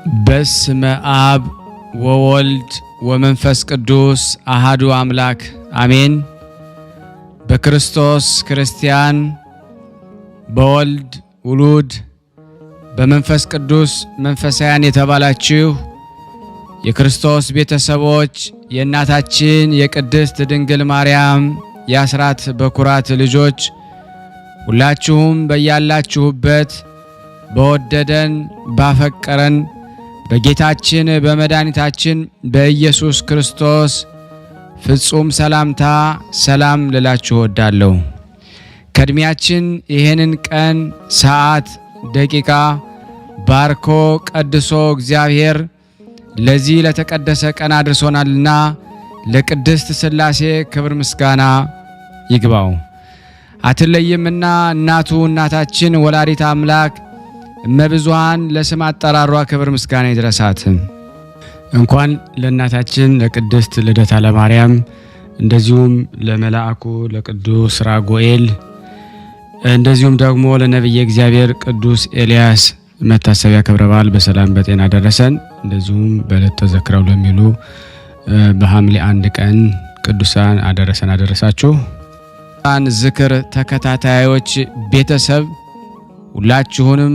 በስመ አብ ወወልድ ወመንፈስ ቅዱስ አሃዱ አምላክ አሜን። በክርስቶስ ክርስቲያን፣ በወልድ ውሉድ፣ በመንፈስ ቅዱስ መንፈሳውያን የተባላችሁ የክርስቶስ ቤተሰቦች የእናታችን የቅድስት ድንግል ማርያም የአስራት በኩራት ልጆች ሁላችሁም በያላችሁበት በወደደን ባፈቀረን በጌታችን በመድኃኒታችን በኢየሱስ ክርስቶስ ፍጹም ሰላምታ ሰላም ልላችሁ ወዳለሁ። ከእድሜያችን ይሄንን ቀን ሰዓት ደቂቃ ባርኮ ቀድሶ እግዚአብሔር ለዚህ ለተቀደሰ ቀን አድርሶናልና ለቅድስት ሥላሴ ክብር ምስጋና ይግባው። አትለይምና እናቱ እናታችን ወላዲተ አምላክ እመብዙኃን ለስም አጠራሯ ክብር ምስጋና ይድረሳት። እንኳን ለእናታችን ለቅድስት ልደታ ለማርያም እንደዚሁም ለመላእኩ ለቅዱስ ራጉኤል እንደዚሁም ደግሞ ለነብየ እግዚአብሔር ቅዱስ ኤልያስ መታሰቢያ ክብረ በዓል በሰላም በጤና ደረሰን። እንደዚሁም በዕለተ ተዘክረው ለሚሉ በሐምሌ 1 ቀን ቅዱሳን አደረሰን አደረሳችሁ። ዝክር ተከታታዮች ቤተሰብ ሁላችሁንም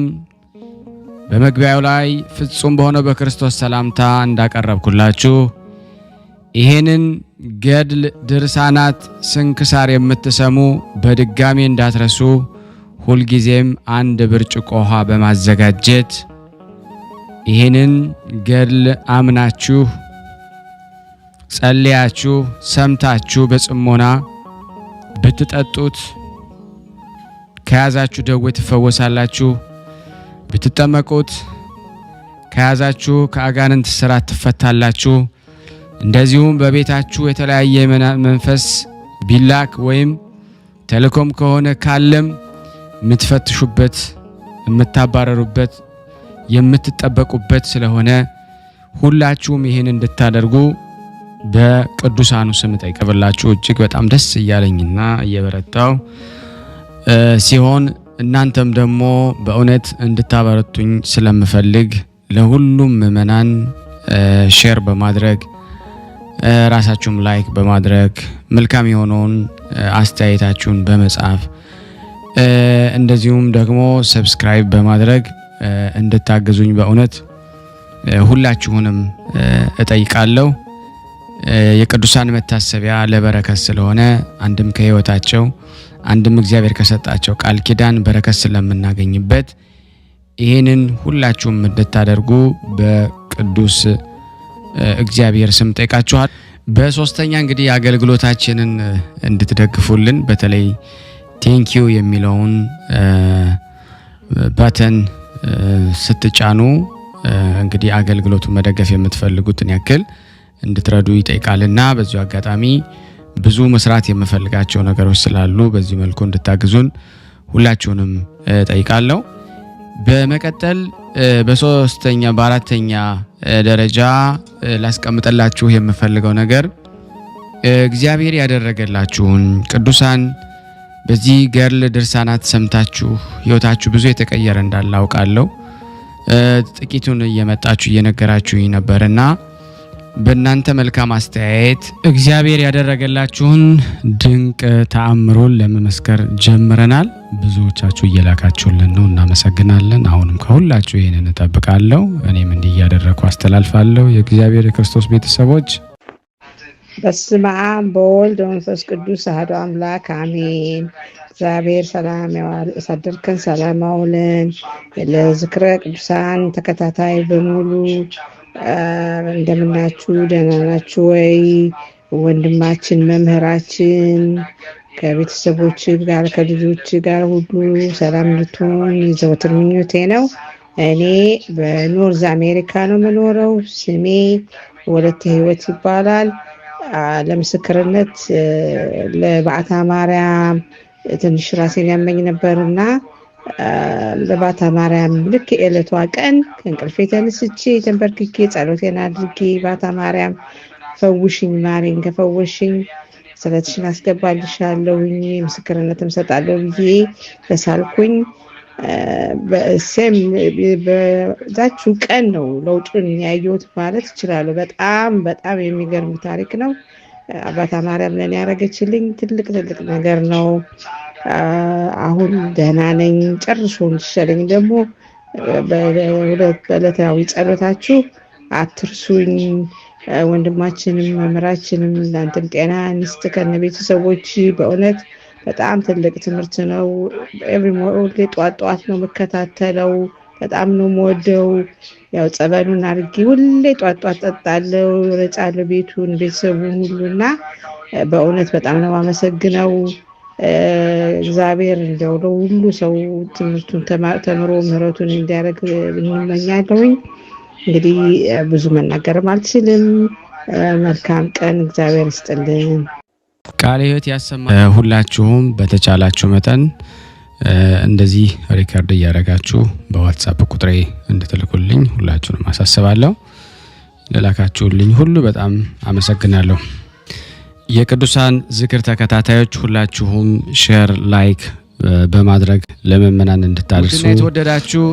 በመግቢያው ላይ ፍጹም በሆነው በክርስቶስ ሰላምታ እንዳቀረብኩላችሁ ይሄንን ገድል ድርሳናት ስንክሳር የምትሰሙ በድጋሚ እንዳትረሱ ሁልጊዜም አንድ ብርጭቆ ውሃ በማዘጋጀት ይሄንን ገድል አምናችሁ ጸልያችሁ ሰምታችሁ በጽሞና ብትጠጡት ከያዛችሁ ደዌ ትፈወሳላችሁ። ብትጠመቁት ከያዛችሁ ከአጋንንት ስራት ትፈታላችሁ። እንደዚሁም በቤታችሁ የተለያየ መንፈስ ቢላክ ወይም ተልኮም ከሆነ ካለም የምትፈትሹበት የምታባረሩበት የምትጠበቁበት ስለሆነ ሁላችሁም ይህን እንድታደርጉ በቅዱሳኑ ስም ጠይቀብላችሁ እጅግ በጣም ደስ እያለኝና እየበረታው ሲሆን እናንተም ደግሞ በእውነት እንድታበረቱኝ ስለምፈልግ ለሁሉም ምእመናን ሼር በማድረግ ራሳችሁም ላይክ በማድረግ መልካም የሆነውን አስተያየታችሁን በመጻፍ እንደዚሁም ደግሞ ሰብስክራይብ በማድረግ እንድታግዙኝ በእውነት ሁላችሁንም እጠይቃለሁ። የቅዱሳን መታሰቢያ ለበረከት ስለሆነ አንድም ከህይወታቸው አንድም እግዚአብሔር ከሰጣቸው ቃል ኪዳን በረከት ስለምናገኝበት ይሄንን ሁላችሁም እንድታደርጉ በቅዱስ እግዚአብሔር ስም ጠይቃችኋል። በሶስተኛ እንግዲህ አገልግሎታችንን እንድትደግፉልን በተለይ ቴንኪዩ የሚለውን ባተን ስትጫኑ እንግዲህ አገልግሎቱን መደገፍ የምትፈልጉትን ያክል እንድትረዱ ይጠይቃልና በዚሁ አጋጣሚ ብዙ መስራት የምፈልጋቸው ነገሮች ስላሉ በዚህ መልኩ እንድታግዙን ሁላችሁንም ጠይቃለሁ። በመቀጠል በሶስተኛ በአራተኛ ደረጃ ላስቀምጠላችሁ የምፈልገው ነገር እግዚአብሔር ያደረገላችሁን ቅዱሳን በዚህ ገድል ድርሳናት ሰምታችሁ ህይወታችሁ ብዙ የተቀየረ እንዳለ አውቃለሁ። ጥቂቱን እየመጣችሁ እየነገራችሁኝ ነበርና በእናንተ መልካም አስተያየት እግዚአብሔር ያደረገላችሁን ድንቅ ተአምሮን ለመመስከር ጀምረናል። ብዙዎቻችሁ እየላካችሁልን ነው፣ እናመሰግናለን። አሁንም ከሁላችሁ ይሄንን እጠብቃለሁ። እኔም እንዲህ እያደረኩ አስተላልፋለሁ። የእግዚአብሔር የክርስቶስ ቤተሰቦች በስመ አብ በወልድ በመንፈስ ቅዱስ አሐዱ አምላክ አሜን። እግዚአብሔር ሰላም ያሳድርከን፣ ሰላም አውለን። ለዝክረ ቅዱሳን ተከታታይ በሙሉ እንደምናችሁ ደህና ናችሁ ወይ? ወንድማችን መምህራችን ከቤተሰቦች ጋር ከልጆች ጋር ሁሉ ሰላም እንድትሆን የዘወትር ምኞቴ ነው። እኔ በኖርዝ አሜሪካ ነው የምኖረው። ስሜ ወለተ ህይወት ይባላል። ለምስክርነት ለበዓታ ማርያም ትንሽ ራሴን ያመኝ ነበርና ለበዓታ ማርያም ልክ የዕለቷ ቀን ከእንቅልፌ ተነስቼ ተንበርክኬ ጸሎቴን አድርጌ በዓታ ማርያም ፈውሽኝ ማሬን፣ ከፈወሽኝ ስለትሽን አስገባልሻለሁ ምስክርነትም ሰጣለሁ ብዬ ተሳልኩኝ። በሴም በዛችሁ ቀን ነው ለውጡን ያየሁት ማለት እችላለሁ። በጣም በጣም የሚገርም ታሪክ ነው። አባታ ማርያም ለኔ ያደረገችልኝ ትልቅ ነገር ነው። አሁን ደህና ነኝ። ጨርሶ እንዲሻለኝ ደግሞ በዕለታዊ ጸሎታችሁ አትርሱኝ። ወንድማችንም መምህራችንም እናንተም ጤና እንስጥ ከነ ቤተሰቦች። በእውነት በጣም ትልቅ ትምህርት ነው። ኤቭሪ ጧት ነው መከታተለው። በጣም ነው የምወደው። ያው ጸበሉን አድርጌ ሁሌ ጧት ጠጣለሁ፣ ረጫለሁ ቤቱን ቤተሰቡን ሁሉና በእውነት በጣም ነው የማመሰግነው። እግዚአብሔር እንደው ለሁሉ ሰው ትምህርቱን ተምሮ ምህረቱን እንዲያደርግ እንመኛለሁኝ። እንግዲህ ብዙ መናገርም አልችልም። መልካም ቀን፣ እግዚአብሔር ይስጥልን። ቃለ ሕይወት ያሰማ። ሁላችሁም በተቻላችሁ መጠን እንደዚህ ሪከርድ እያደረጋችሁ በዋትስአፕ ቁጥሬ እንድትልኩልኝ ሁላችሁንም አሳስባለሁ። ለላካችሁልኝ ሁሉ በጣም አመሰግናለሁ። የቅዱሳን ዝክር ተከታታዮች ሁላችሁም ሼር፣ ላይክ በማድረግ ለምእመናን እንድታደርሱ የተወደዳችሁ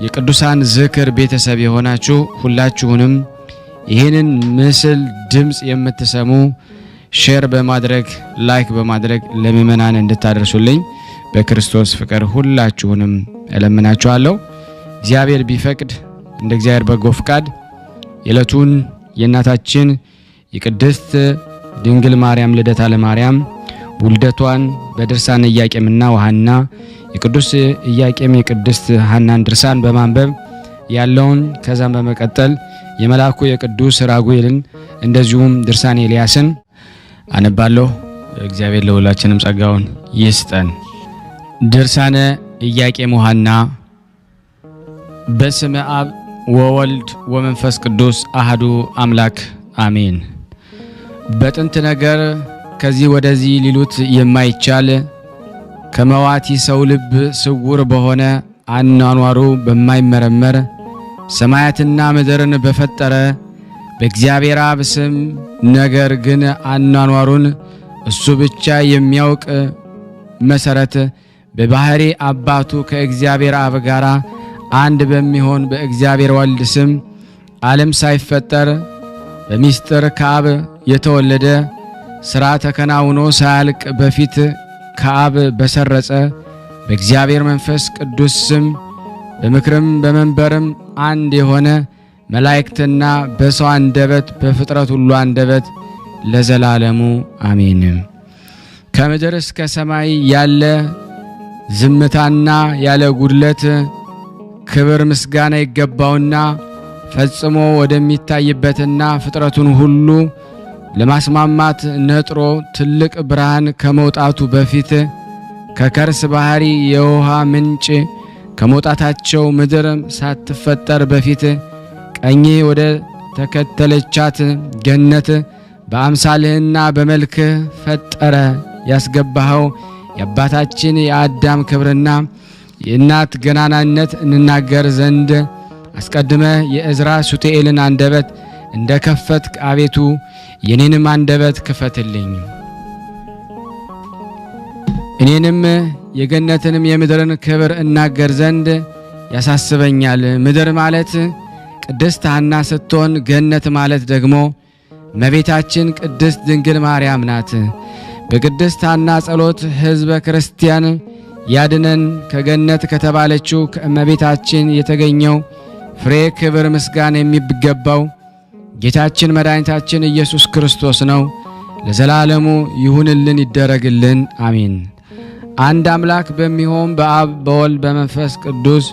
የቅዱሳን ዝክር ቤተሰብ የሆናችሁ ሁላችሁንም ይህንን ምስል ድምጽ የምትሰሙ ሼር በማድረግ ላይክ በማድረግ ለምእመናን እንድታደርሱልኝ በክርስቶስ ፍቅር ሁላችሁንም እለምናችኋለሁ። እግዚአብሔር ቢፈቅድ እንደ እግዚአብሔር በጎ ፍቃድ የዕለቱን የእናታችን የቅድስት ድንግል ማርያም ልደታ ለማርያም ውልደቷን በድርሳነ ኢያቄምና ወሐና የቅዱስ ኢያቄም የቅድስት ሐናን ድርሳን በማንበብ ያለውን ከዛም በመቀጠል የመልአኩ የቅዱስ ራጉኤልን እንደዚሁም ድርሳነ ኤልያስን አነባለሁ። እግዚአብሔር ለሁላችንም ጸጋውን ይስጠን። ድርሳነ ኢያቄም ወሐና። በስመ አብ ወወልድ ወመንፈስ ቅዱስ አሐዱ አምላክ አሜን። በጥንት ነገር ከዚህ ወደዚህ ሊሉት የማይቻል ከመዋቲ ሰው ልብ ስውር በሆነ አኗኗሩ በማይመረመር ሰማያትና ምድርን በፈጠረ በእግዚአብሔር አብ ስም ነገር ግን አኗኗሩን እሱ ብቻ የሚያውቅ መሰረት በባህሪ አባቱ ከእግዚአብሔር አብ ጋር አንድ በሚሆን በእግዚአብሔር ወልድ ስም ዓለም ሳይፈጠር በሚስጥር ከአብ የተወለደ ሥራ ተከናውኖ ሳያልቅ በፊት ከአብ በሰረጸ በእግዚአብሔር መንፈስ ቅዱስ ስም በምክርም በመንበርም አንድ የሆነ መላእክትና በሰው አንደበት በፍጥረት ሁሉ አንደበት ለዘላለሙ አሜን። ከምድር እስከ ሰማይ ያለ ዝምታና ያለ ጉድለት ክብር ምስጋና ይገባውና ፈጽሞ ወደሚታይበትና ፍጥረቱን ሁሉ ለማስማማት ነጥሮ ትልቅ ብርሃን ከመውጣቱ በፊት ከከርስ ባህሪ የውሃ ምንጭ ከመውጣታቸው ምድር ሳትፈጠር በፊት ቀኜ ወደ ተከተለቻት ገነት በአምሳልህና በመልክህ ፈጠረ ያስገባኸው የአባታችን የአዳም ክብርና የእናት ገናናነት እንናገር ዘንድ አስቀድመ የእዝራ ሱቱኤልን አንደበት እንደ ከፈትክ አቤቱ የኔንም አንደበት ክፈትልኝ። እኔንም የገነትንም የምድርን ክብር እናገር ዘንድ ያሳስበኛል። ምድር ማለት ቅድስት ሐና ስትሆን ገነት ማለት ደግሞ እመቤታችን ቅድስት ድንግል ማርያም ናት። በቅድስት ሐና ጸሎት ሕዝበ ክርስቲያን ያድነን። ከገነት ከተባለችው ከእመቤታችን የተገኘው ፍሬ ክብር ምስጋና የሚገባው ጌታችን መድኃኒታችን ኢየሱስ ክርስቶስ ነው። ለዘላለሙ ይሁንልን ይደረግልን፣ አሜን። አንድ አምላክ በሚሆን በአብ በወልድ በመንፈስ ቅዱስ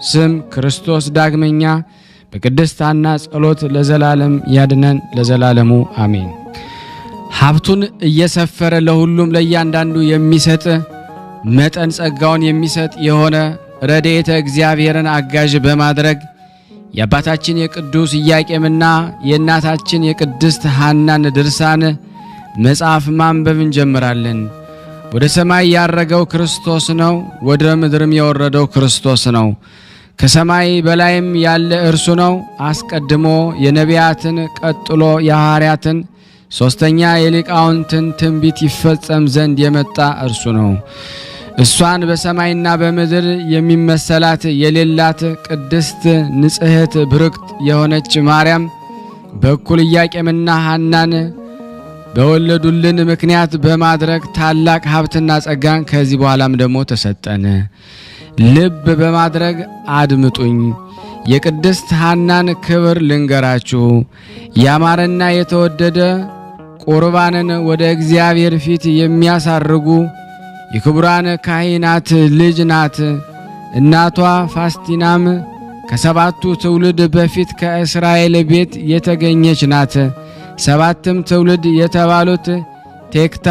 ስም ክርስቶስ ዳግመኛ በቅድስት ሐና ጸሎት ለዘላለም ያድነን፣ ለዘላለሙ አሜን። ሀብቱን እየሰፈረ ለሁሉም ለእያንዳንዱ የሚሰጥ መጠን ጸጋውን የሚሰጥ የሆነ ረድኤተ እግዚአብሔርን አጋዥ በማድረግ የአባታችን የቅዱስ ኢያቄምና የእናታችን የቅድስት ሐናን ድርሳን መጽሐፍ ማንበብ እንጀምራለን። ወደ ሰማይ ያረገው ክርስቶስ ነው፣ ወደ ምድርም የወረደው ክርስቶስ ነው። ከሰማይ በላይም ያለ እርሱ ነው። አስቀድሞ የነቢያትን ቀጥሎ የሐዋርያትን ሶስተኛ የሊቃውንትን ትንቢት ይፈጸም ዘንድ የመጣ እርሱ ነው። እሷን በሰማይና በምድር የሚመሰላት የሌላት ቅድስት ንጽሕት ብርክት የሆነች ማርያም በኩል ኢያቄምና ሐናን በወለዱልን ምክንያት በማድረግ ታላቅ ሀብትና ጸጋን ከዚህ በኋላም ደግሞ ተሰጠን። ልብ በማድረግ አድምጡኝ። የቅድስት ሐናን ክብር ልንገራችሁ። ያማረና የተወደደ ቁርባንን ወደ እግዚአብሔር ፊት የሚያሳርጉ የክቡራን ካህናት ልጅ ናት። እናቷ ፋስቲናም ከሰባቱ ትውልድ በፊት ከእስራኤል ቤት የተገኘች ናት። ሰባትም ትውልድ የተባሉት ቴክታ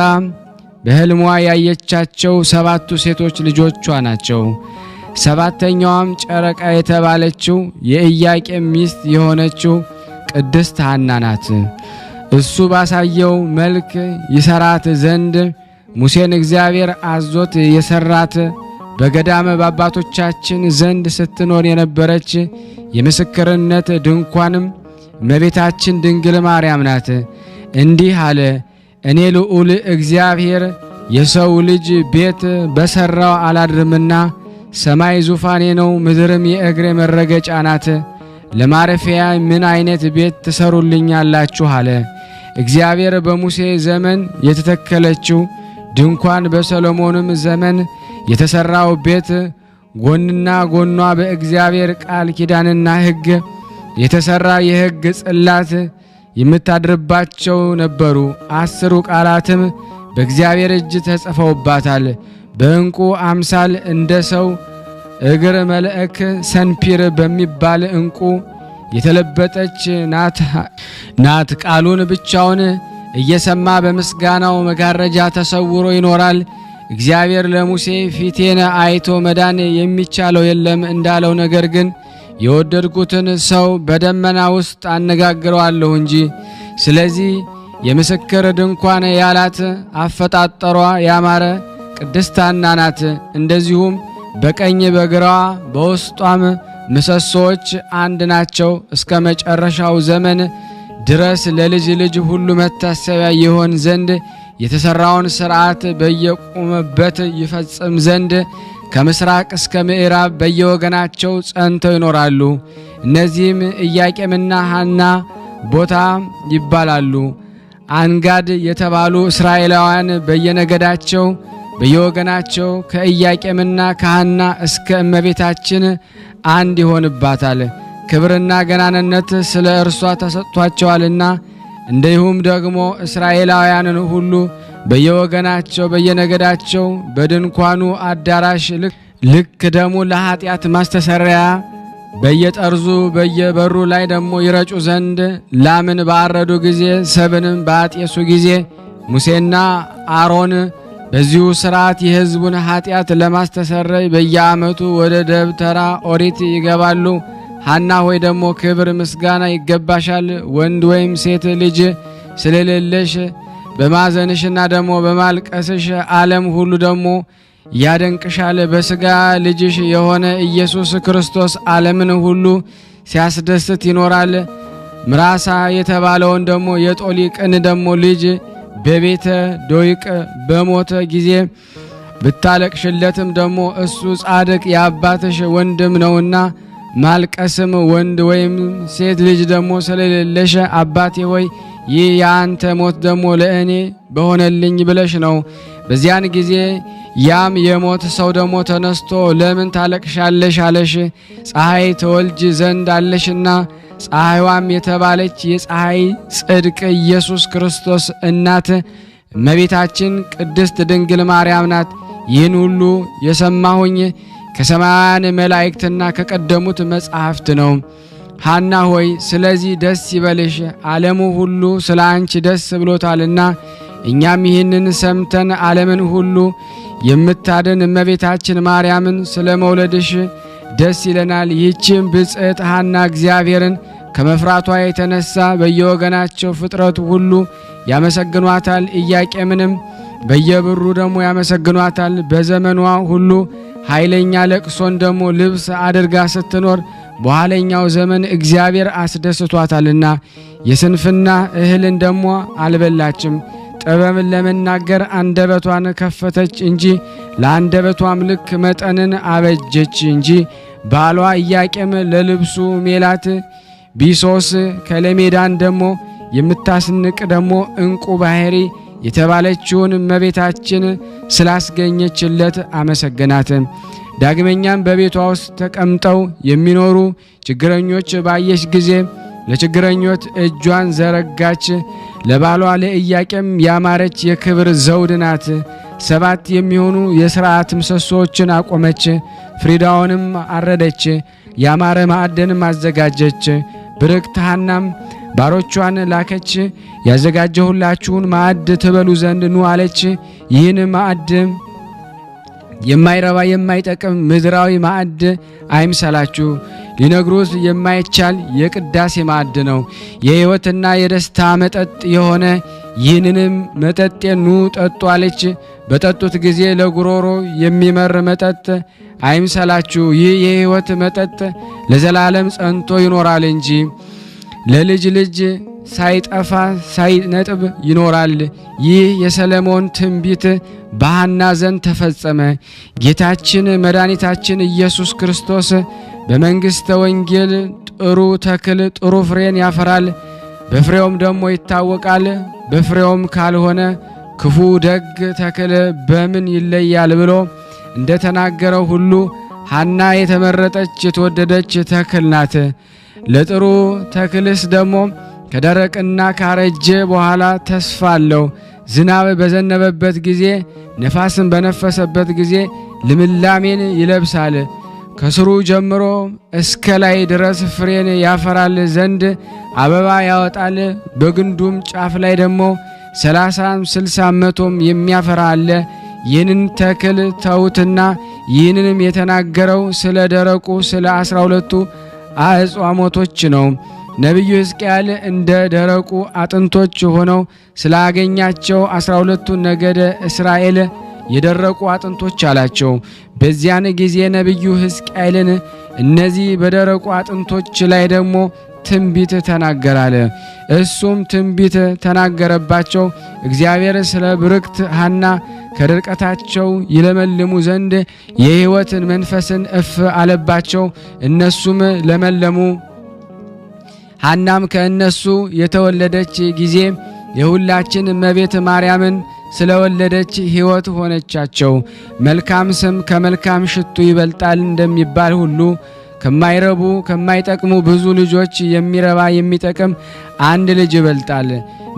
በሕልሟ ያየቻቸው ሰባቱ ሴቶች ልጆቿ ናቸው። ሰባተኛዋም ጨረቃ የተባለችው የኢያቄም ሚስት የሆነችው ቅድስት ሐና ናት። እሱ ባሳየው መልክ ይሰራት ዘንድ ሙሴን እግዚአብሔር አዞት የሰራት በገዳመ በአባቶቻችን ዘንድ ስትኖር የነበረች የምስክርነት ድንኳንም እመቤታችን ድንግል ማርያም ናት። እንዲህ አለ፣ እኔ ልዑል እግዚአብሔር የሰው ልጅ ቤት በሰራው አላድርምና ሰማይ ዙፋኔ ነው፣ ምድርም የእግሬ መረገጫ ናት። ለማረፊያ ምን አይነት ቤት ትሰሩልኛላችሁ አለ። እግዚአብሔር በሙሴ ዘመን የተተከለችው ድንኳን በሰሎሞንም ዘመን የተሰራው ቤት ጎንና ጎኗ በእግዚአብሔር ቃል ኪዳንና ሕግ የተሰራ የሕግ ጽላት የምታድርባቸው ነበሩ። 10 ቃላትም በእግዚአብሔር እጅ ተጽፈውባታል። በእንቁ አምሳል እንደ ሰው እግር መልአክ ሰንፒር በሚባል እንቁ የተለበጠች ናት። ቃሉን ብቻውን እየሰማ በምስጋናው መጋረጃ ተሰውሮ ይኖራል። እግዚአብሔር ለሙሴ ፊቴን አይቶ መዳን የሚቻለው የለም እንዳለው፣ ነገር ግን የወደድኩትን ሰው በደመና ውስጥ አነጋግረዋለሁ እንጂ። ስለዚህ የምስክር ድንኳን ያላት አፈጣጠሯ ያማረ ቅድስት ሐና ናት። እንደዚሁም በቀኝ በግራዋ በውስጧም ምሰሶዎች አንድ ናቸው። እስከ መጨረሻው ዘመን ድረስ ለልጅ ልጅ ሁሉ መታሰቢያ ይሆን ዘንድ የተሰራውን ሥርዓት በየቆመበት ይፈጽም ዘንድ ከምስራቅ እስከ ምዕራብ በየወገናቸው ጸንተው ይኖራሉ። እነዚህም ኢያቄምና ሐና ቦታ ይባላሉ። አንጋድ የተባሉ እስራኤላውያን በየነገዳቸው በየወገናቸው ከኢያቄምና ከሐና እስከ እመቤታችን አንድ ይሆንባታል። ክብርና ገናንነት ስለ እርሷ ተሰጥቷቸዋልና። እንዲሁም ደግሞ እስራኤላውያንን ሁሉ በየወገናቸው በየነገዳቸው በድንኳኑ አዳራሽ ልክ ደሙ ለኃጢአት ማስተሰሪያ በየጠርዙ በየበሩ ላይ ደግሞ ይረጩ ዘንድ ላምን ባረዱ ጊዜ ሰብንም ባጤሱ ጊዜ ሙሴና አሮን በዚሁ ሥርዓት የሕዝቡን ኃጢአት ለማስተሰረይ በየዓመቱ ወደ ደብተራ ኦሪት ይገባሉ። ሐና ሆይ ደግሞ ክብር ምስጋና ይገባሻል። ወንድ ወይም ሴት ልጅ ስለሌለሽ በማዘንሽና ደግሞ በማልቀስሽ ዓለም ሁሉ ደግሞ ያደንቅሻል። በሥጋ ልጅሽ የሆነ ኢየሱስ ክርስቶስ ዓለምን ሁሉ ሲያስደስት ይኖራል። ምራሳ የተባለውን ደግሞ የጦሊቅን ደግሞ ልጅ በቤተ ዶይቅ በሞተ ጊዜ ብታለቅሽለትም ደግሞ እሱ ጻድቅ የአባትሽ ወንድም ነውና ማልቀስም ወንድ ወይም ሴት ልጅ ደግሞ ስለሌለሽ አባቴ ሆይ ይህ የአንተ ሞት ደግሞ ለእኔ በሆነልኝ ብለሽ ነው። በዚያን ጊዜ ያም የሞት ሰው ደግሞ ተነስቶ ለምን ታለቅሻለሽ አለሽ። ፀሐይ ተወልጅ ዘንድ አለሽና ፀሐይዋም የተባለች የፀሐይ ጽድቅ ኢየሱስ ክርስቶስ እናት እመቤታችን ቅድስት ድንግል ማርያም ናት። ይህን ሁሉ የሰማሁኝ ከሰማያውያን መላእክትና ከቀደሙት መጻሕፍት ነው። ሐና ሆይ ስለዚህ ደስ ይበልሽ፣ ዓለሙ ሁሉ ስለ አንቺ ደስ ብሎታልና። እኛም ይህንን ሰምተን ዓለምን ሁሉ የምታድን እመቤታችን ማርያምን ስለ መውለድሽ ደስ ይለናል። ይህችም ብጽዕት ሐና እግዚአብሔርን ከመፍራቷ የተነሳ በየወገናቸው ፍጥረት ሁሉ ያመሰግኗታል። ኢያቄምንም በየብሩ ደግሞ ያመሰግኗታል። በዘመኗ ሁሉ ኃይለኛ ለቅሶን ደግሞ ልብስ አድርጋ ስትኖር በኋለኛው ዘመን እግዚአብሔር አስደስቷታልና የስንፍና እህልን ደግሞ አልበላችም። ጥበብን ለመናገር አንደበቷን ከፈተች እንጂ ለአንደበቷም ልክ መጠንን አበጀች እንጂ ባሏ ኢያቄም ለልብሱ ሜላት ቢሶስ ከለሜዳን ደሞ የምታስንቅ ደሞ እንቁ ባህሪ የተባለችውን እመቤታችን ስላስገኘችለት አመሰገናት። ዳግመኛም በቤቷ ውስጥ ተቀምጠው የሚኖሩ ችግረኞች ባየች ጊዜ ለችግረኞች እጇን ዘረጋች። ለባሏ ለኢያቄም ያማረች የክብር ዘውድ ናት። 7 የሚሆኑ የሥርዓት ምሰሶችን አቆመች። ፍሪዳውንም አረደች። ያማረ ማዕድንም አዘጋጀች። ብርክት ሐናም ባሮቿን ላከች። ያዘጋጀሁላችሁን ማዕድ ትበሉ ዘንድ ኑ አለች። ይህን ማዕድ የማይረባ የማይጠቅም ምድራዊ ማዕድ አይምሰላችሁ፣ ሊነግሩት የማይቻል የቅዳሴ ማዕድ ነው። የሕይወትና የደስታ መጠጥ የሆነ ይህንንም መጠጥ ኑ ጠጡ አለች። በጠጡት ጊዜ ለጉሮሮ የሚመር መጠጥ አይምሰላችሁ፣ ይህ የሕይወት መጠጥ ለዘላለም ጸንቶ ይኖራል እንጂ ለልጅ ልጅ ሳይጠፋ ሳይነጥብ ይኖራል። ይህ የሰለሞን ትንቢት በሐና ዘንድ ተፈጸመ። ጌታችን መድኃኒታችን ኢየሱስ ክርስቶስ በመንግሥተ ወንጌል ጥሩ ተክል ጥሩ ፍሬን ያፈራል፣ በፍሬውም ደግሞ ይታወቃል። በፍሬውም ካልሆነ ክፉ ደግ ተክል በምን ይለያል ብሎ እንደተናገረው ሁሉ ሐና የተመረጠች የተወደደች ተክል ናት። ለጥሩ ተክልስ ደግሞ ከደረቅና ካረጀ በኋላ ተስፋ አለው። ዝናብ በዘነበበት ጊዜ ነፋስን በነፈሰበት ጊዜ ልምላሜን ይለብሳል። ከስሩ ጀምሮ እስከ ላይ ድረስ ፍሬን ያፈራል ዘንድ አበባ ያወጣል። በግንዱም ጫፍ ላይ ደግሞ 30 60 መቶም የሚያፈራ አለ። ይህንን ተክል ተውትና ይህንንም የተናገረው ስለ ደረቁ ስለ 12ቱ አጽዋሞቶች ነው። ነቢዩ ሕዝቅኤል እንደ ደረቁ አጥንቶች ሆነው ስላገኛቸው 12ቱ ነገደ እስራኤል የደረቁ አጥንቶች አላቸው። በዚያን ጊዜ ነቢዩ ሕዝቅኤልን እነዚህ በደረቁ አጥንቶች ላይ ደግሞ ትንቢት ተናገራለ። እሱም ትንቢት ተናገረባቸው። እግዚአብሔር ስለ ብርክት ሐና ከድርቀታቸው ይለመልሙ ዘንድ የሕይወትን መንፈስን እፍ አለባቸው። እነሱም ለመለሙ። ሐናም ከእነሱ የተወለደች ጊዜ የሁላችን እመቤት ማርያምን ስለወለደች ሕይወት ሆነቻቸው። መልካም ስም ከመልካም ሽቱ ይበልጣል እንደሚባል ሁሉ ከማይረቡ ከማይጠቅሙ ብዙ ልጆች የሚረባ የሚጠቅም አንድ ልጅ ይበልጣል።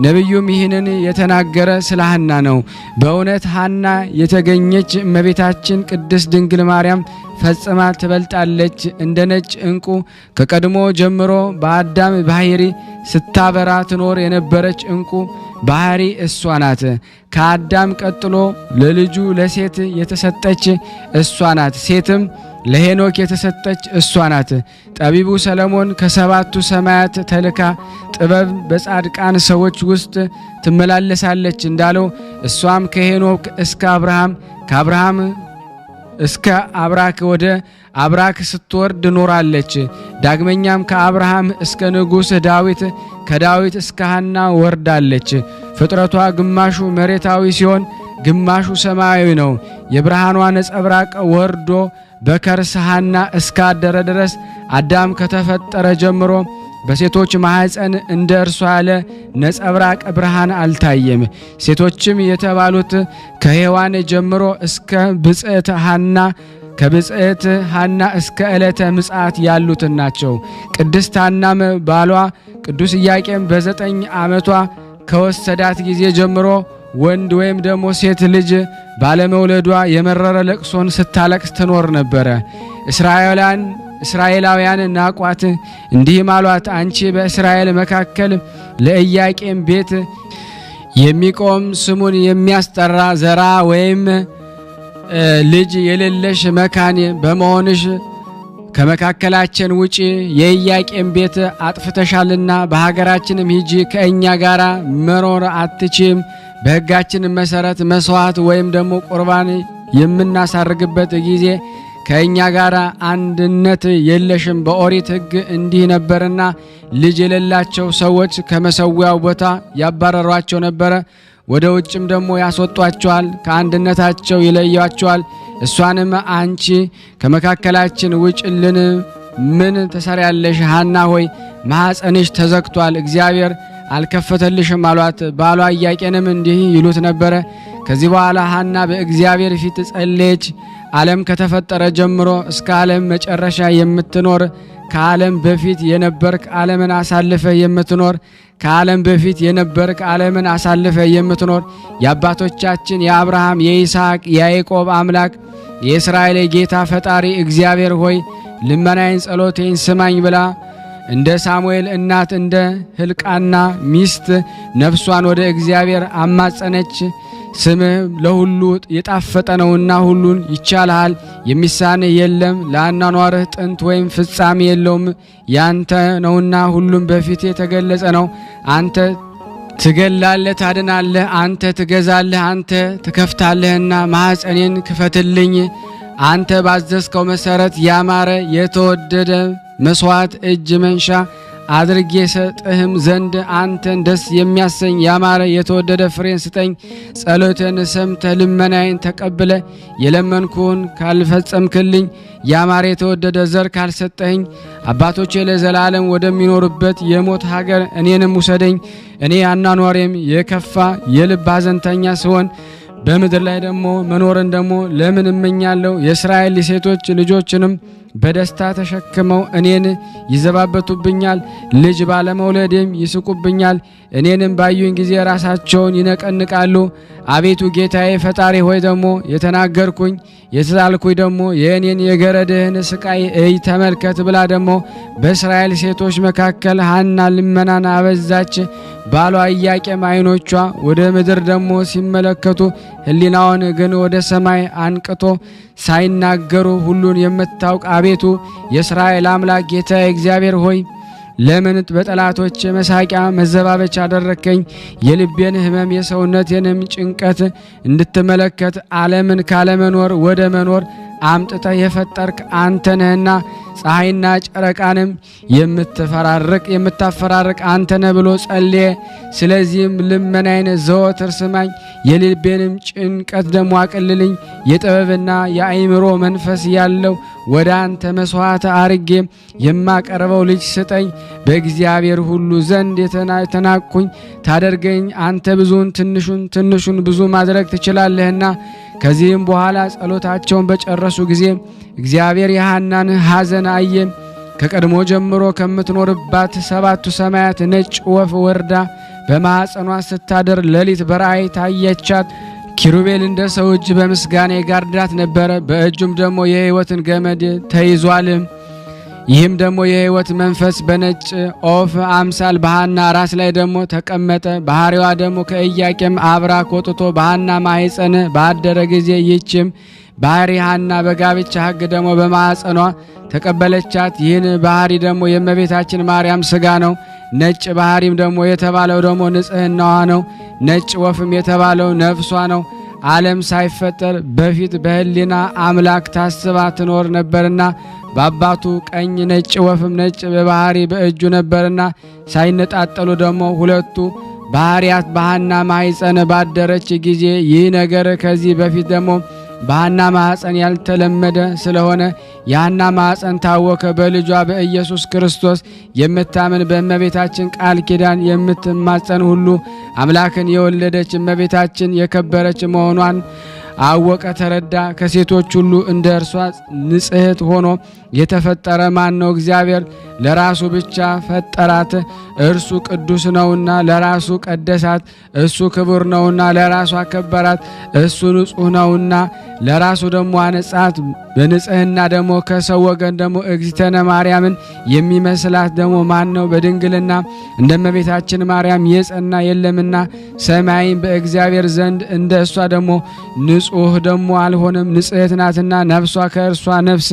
ነቢዩም ይህንን የተናገረ ስለ ሐና ነው። በእውነት ሐና የተገኘች እመቤታችን ቅድስት ድንግል ማርያም ፈጽማ ትበልጣለች። እንደ ነጭ ዕንቁ ከቀድሞ ጀምሮ በአዳም ባህሪ ስታበራ ትኖር የነበረች ዕንቁ ባህሪ እሷ ናት። ከአዳም ቀጥሎ ለልጁ ለሴት የተሰጠች እሷ ናት። ሴትም ለሄኖክ የተሰጠች እሷ ናት። ጠቢቡ ሰለሞን ከ7ቱ ሰማያት ተልካ ጥበብ በጻድቃን ሰዎች ውስጥ ትመላለሳለች እንዳለው እሷም ከሄኖክ እስከ አብርሃም ከአብርሃም እስከ አብራክ ወደ አብራክ ስትወርድ ኖራለች። ዳግመኛም ከአብርሃም እስከ ንጉሥ ዳዊት ከዳዊት እስከ ሐና ወርዳለች። ፍጥረቷ ግማሹ መሬታዊ ሲሆን ግማሹ ሰማያዊ ነው። የብርሃኗ ነጸብራቅ ወርዶ በከርሰ ሐና እስካደረ ድረስ አዳም ከተፈጠረ ጀምሮ በሴቶች ማኅፀን እንደ እርሷ ያለ ነጸብራቅ ብርሃን አልታየም። ሴቶችም የተባሉት ከሔዋን ጀምሮ እስከ ብጽዕት ሐና ከብጽዕት ሐና እስከ ዕለተ ምጽአት ያሉት ናቸው። ቅድስት ሐናም ባሏ ቅዱስ ኢያቄም በ9 ዓመቷ ከወሰዳት ጊዜ ጀምሮ ወንድ ወይም ደግሞ ሴት ልጅ ባለመውለዷ የመረረ ለቅሶን ስታለቅስ ትኖር ነበረ። እስራኤላውያን ናቋት፣ እንዲህም አሏት፣ አንቺ በእስራኤል መካከል ለኢያቄም ቤት የሚቆም ስሙን የሚያስጠራ ዘራ ወይም ልጅ የሌለሽ መካን በመሆንሽ ከመካከላችን ውጪ የኢያቄም ቤት አጥፍተሻልና በሀገራችንም ሂጂ፣ ከእኛ ጋራ መኖር አትችም። በሕጋችን መሰረት መስዋዕት ወይም ደግሞ ቁርባን የምናሳርግበት ጊዜ ከእኛ ጋር አንድነት የለሽም። በኦሪት ሕግ እንዲህ ነበርና ልጅ የሌላቸው ሰዎች ከመሰዊያው ቦታ ያባረሯቸው ነበረ። ወደ ውጭም ደግሞ ያስወጧቸዋል፣ ከአንድነታቸው ይለያቸዋል። እሷንም አንቺ ከመካከላችን ውጭልን ምን ትሰሪያለሽ? ሐና ሆይ ማኅፀንሽ ተዘግቷል፣ እግዚአብሔር አልከፈተልሽም አሏት። ባሏ ኢያቄምም እንዲህ ይሉት ነበረ። ከዚህ በኋላ ሐና በእግዚአብሔር ፊት ጸለየች። ዓለም ከተፈጠረ ጀምሮ እስከ ዓለም መጨረሻ የምትኖር ከዓለም በፊት የነበርክ ዓለምን አሳልፈ የምትኖር ከዓለም በፊት የነበርክ ዓለምን አሳልፈ የምትኖር የአባቶቻችን የአብርሃም የይስሐቅ የያዕቆብ አምላክ የእስራኤል ጌታ ፈጣሪ እግዚአብሔር ሆይ ልመናዬን ጸሎቴን ስማኝ ብላ እንደ ሳሙኤል እናት እንደ ሕልቃና ሚስት ነፍሷን ወደ እግዚአብሔር አማጸነች። ስምህ ለሁሉ የጣፈጠ ነውና ሁሉን ይቻልሃል፣ የሚሳንህ የለም። ለአኗኗርህ ጥንት ወይም ፍጻሜ የለውም። ያንተ ነውና ሁሉም በፊት የተገለጸ ነው። አንተ ትገላለህ፣ ታድናለህ፣ አንተ ትገዛለህ፣ አንተ ትከፍታለህና ማኅፀኔን ክፈትልኝ። አንተ ባዘዝከው መሰረት ያማረ የተወደደ መስዋዕት እጅ መንሻ አድርጌ ሰጥህም ዘንድ አንተን ደስ የሚያሰኝ ያማረ የተወደደ ፍሬን ስጠኝ። ጸሎቴን ሰምተ ልመናዬን ተቀብለ የለመንኩን ካልፈጸምክልኝ ያማረ የተወደደ ዘር ካልሰጠኸኝ አባቶቼ ለዘላለም ወደሚኖሩበት የሞት ሀገር እኔንም ውሰደኝ። እኔ አኗኗሬም የከፋ የልብ ሐዘንተኛ ስሆን በምድር ላይ ደግሞ መኖርን ደግሞ ለምን እመኛለሁ? የእስራኤል ሴቶች ልጆችንም በደስታ ተሸክመው እኔን ይዘባበቱብኛል፣ ልጅ ባለመውለዴም ይስቁብኛል። እኔንም ባዩኝ ጊዜ ራሳቸውን ይነቀንቃሉ። አቤቱ ጌታዬ ፈጣሪ ሆይ ደግሞ የተናገርኩኝ የተሳልኩኝ ደግሞ የእኔን የገረድህን ስቃይ እይ ተመልከት ብላ ደግሞ በእስራኤል ሴቶች መካከል ሐና ልመናን አበዛች። ባሏ ኢያቄም ዓይኖቿ ወደ ምድር ደግሞ ሲመለከቱ ሕሊናውን ግን ወደ ሰማይ አንቅቶ ሳይናገሩ ሁሉን የምታውቅ አቤቱ የእስራኤል አምላክ ጌታ እግዚአብሔር ሆይ ለምን በጠላቶች መሳቂያ መዘባበቻ አደረከኝ? የልቤን ሕመም የሰውነቴንም ጭንቀት እንድትመለከት ዓለምን ካለመኖር ወደ መኖር አምጥተህ የፈጠርክ አንተ ነህና ፀሐይና ጨረቃንም የምታፈራርቅ አንተ ነህ ብሎ ጸለየ። ስለዚህም ልመናዬን ዘወትር ስማኝ፣ የልቤንም ጭንቀት ደግሞ አቅልልኝ። የጥበብና የአእምሮ መንፈስ ያለው ወደ አንተ መስዋዕት አርጌ የማቀርበው ልጅ ስጠኝ። በእግዚአብሔር ሁሉ ዘንድ የተናቅኩኝ ታደርገኝ። አንተ ብዙን ትንሹን ብዙ ማድረግ ትችላለህና። ከዚህም በኋላ ጸሎታቸውን በጨረሱ ጊዜ እግዚአብሔር የሐናን ሐዘን አየ። ከቀድሞ ጀምሮ ከምትኖርባት ሰባቱ ሰማያት ነጭ ወፍ ወርዳ በማኅፀኗ ስታደር ሌሊት በራእይ ታየቻት። ኪሩቤል እንደ ሰው እጅ በምስጋና ይጋርዳት ነበረ። በእጁም ደግሞ የሕይወትን ገመድ ተይዟል። ይህም ደግሞ የሕይወት መንፈስ በነጭ ኦፍ አምሳል በሐና ራስ ላይ ደግሞ ተቀመጠ። ባህሪዋ ደግሞ ከኢያቄም አብራክ ወጥቶ በሐና ማኅፀን ባደረ ጊዜ ይህችም ባህሪ ሐና በጋብቻ ሕግ ደግሞ በማኅፀኗ ተቀበለቻት። ይህን ባህሪ ደግሞ የእመቤታችን ማርያም ሥጋ ነው። ነጭ ባህሪም ደግሞ የተባለው ደግሞ ንጽሕናዋ ነው። ነጭ ወፍም የተባለው ነፍሷ ነው። ዓለም ሳይፈጠር በፊት በሕሊና አምላክ ታስባ ትኖር ነበርና በአባቱ ቀኝ ነጭ ወፍም ነጭ በባህሪ በእጁ ነበርና ሳይነጣጠሉ ደግሞ ሁለቱ ባህሪያት በሐና ማኅፀን ባደረች ጊዜ ይህ ነገር ከዚህ በፊት ደግሞ በሐና ማኅፀን ያልተለመደ ስለሆነ የሐና ማኅፀን ታወከ። በልጇ በኢየሱስ ክርስቶስ የምታምን በእመቤታችን ቃል ኪዳን የምትማጸን ሁሉ አምላክን የወለደች እመቤታችን የከበረች መሆኗን አወቀ፣ ተረዳ። ከሴቶች ሁሉ እንደ እርሷ ንጽሕት ሆኖ የተፈጠረ ማን ነው? እግዚአብሔር ለራሱ ብቻ ፈጠራት። እርሱ ቅዱስ ነውና ለራሱ ቀደሳት። እሱ ክቡር ነውና ለራሱ አከበራት። እሱ ንጹሕ ነውና ለራሱ ደግሞ አነጻት። በንጽሕና ደግሞ ከሰው ወገን ደግሞ እግዝእትነ ማርያምን የሚመስላት ደግሞ ማን ነው? በድንግልና እንደ እመቤታችን ማርያም የጸና የለምና ሰማይን በእግዚአብሔር ዘንድ እንደ እሷ ደግሞ ንጹሕ ደግሞ አልሆነም። ንጽሕት ናትና ነፍሷ ከእርሷ ነፍስ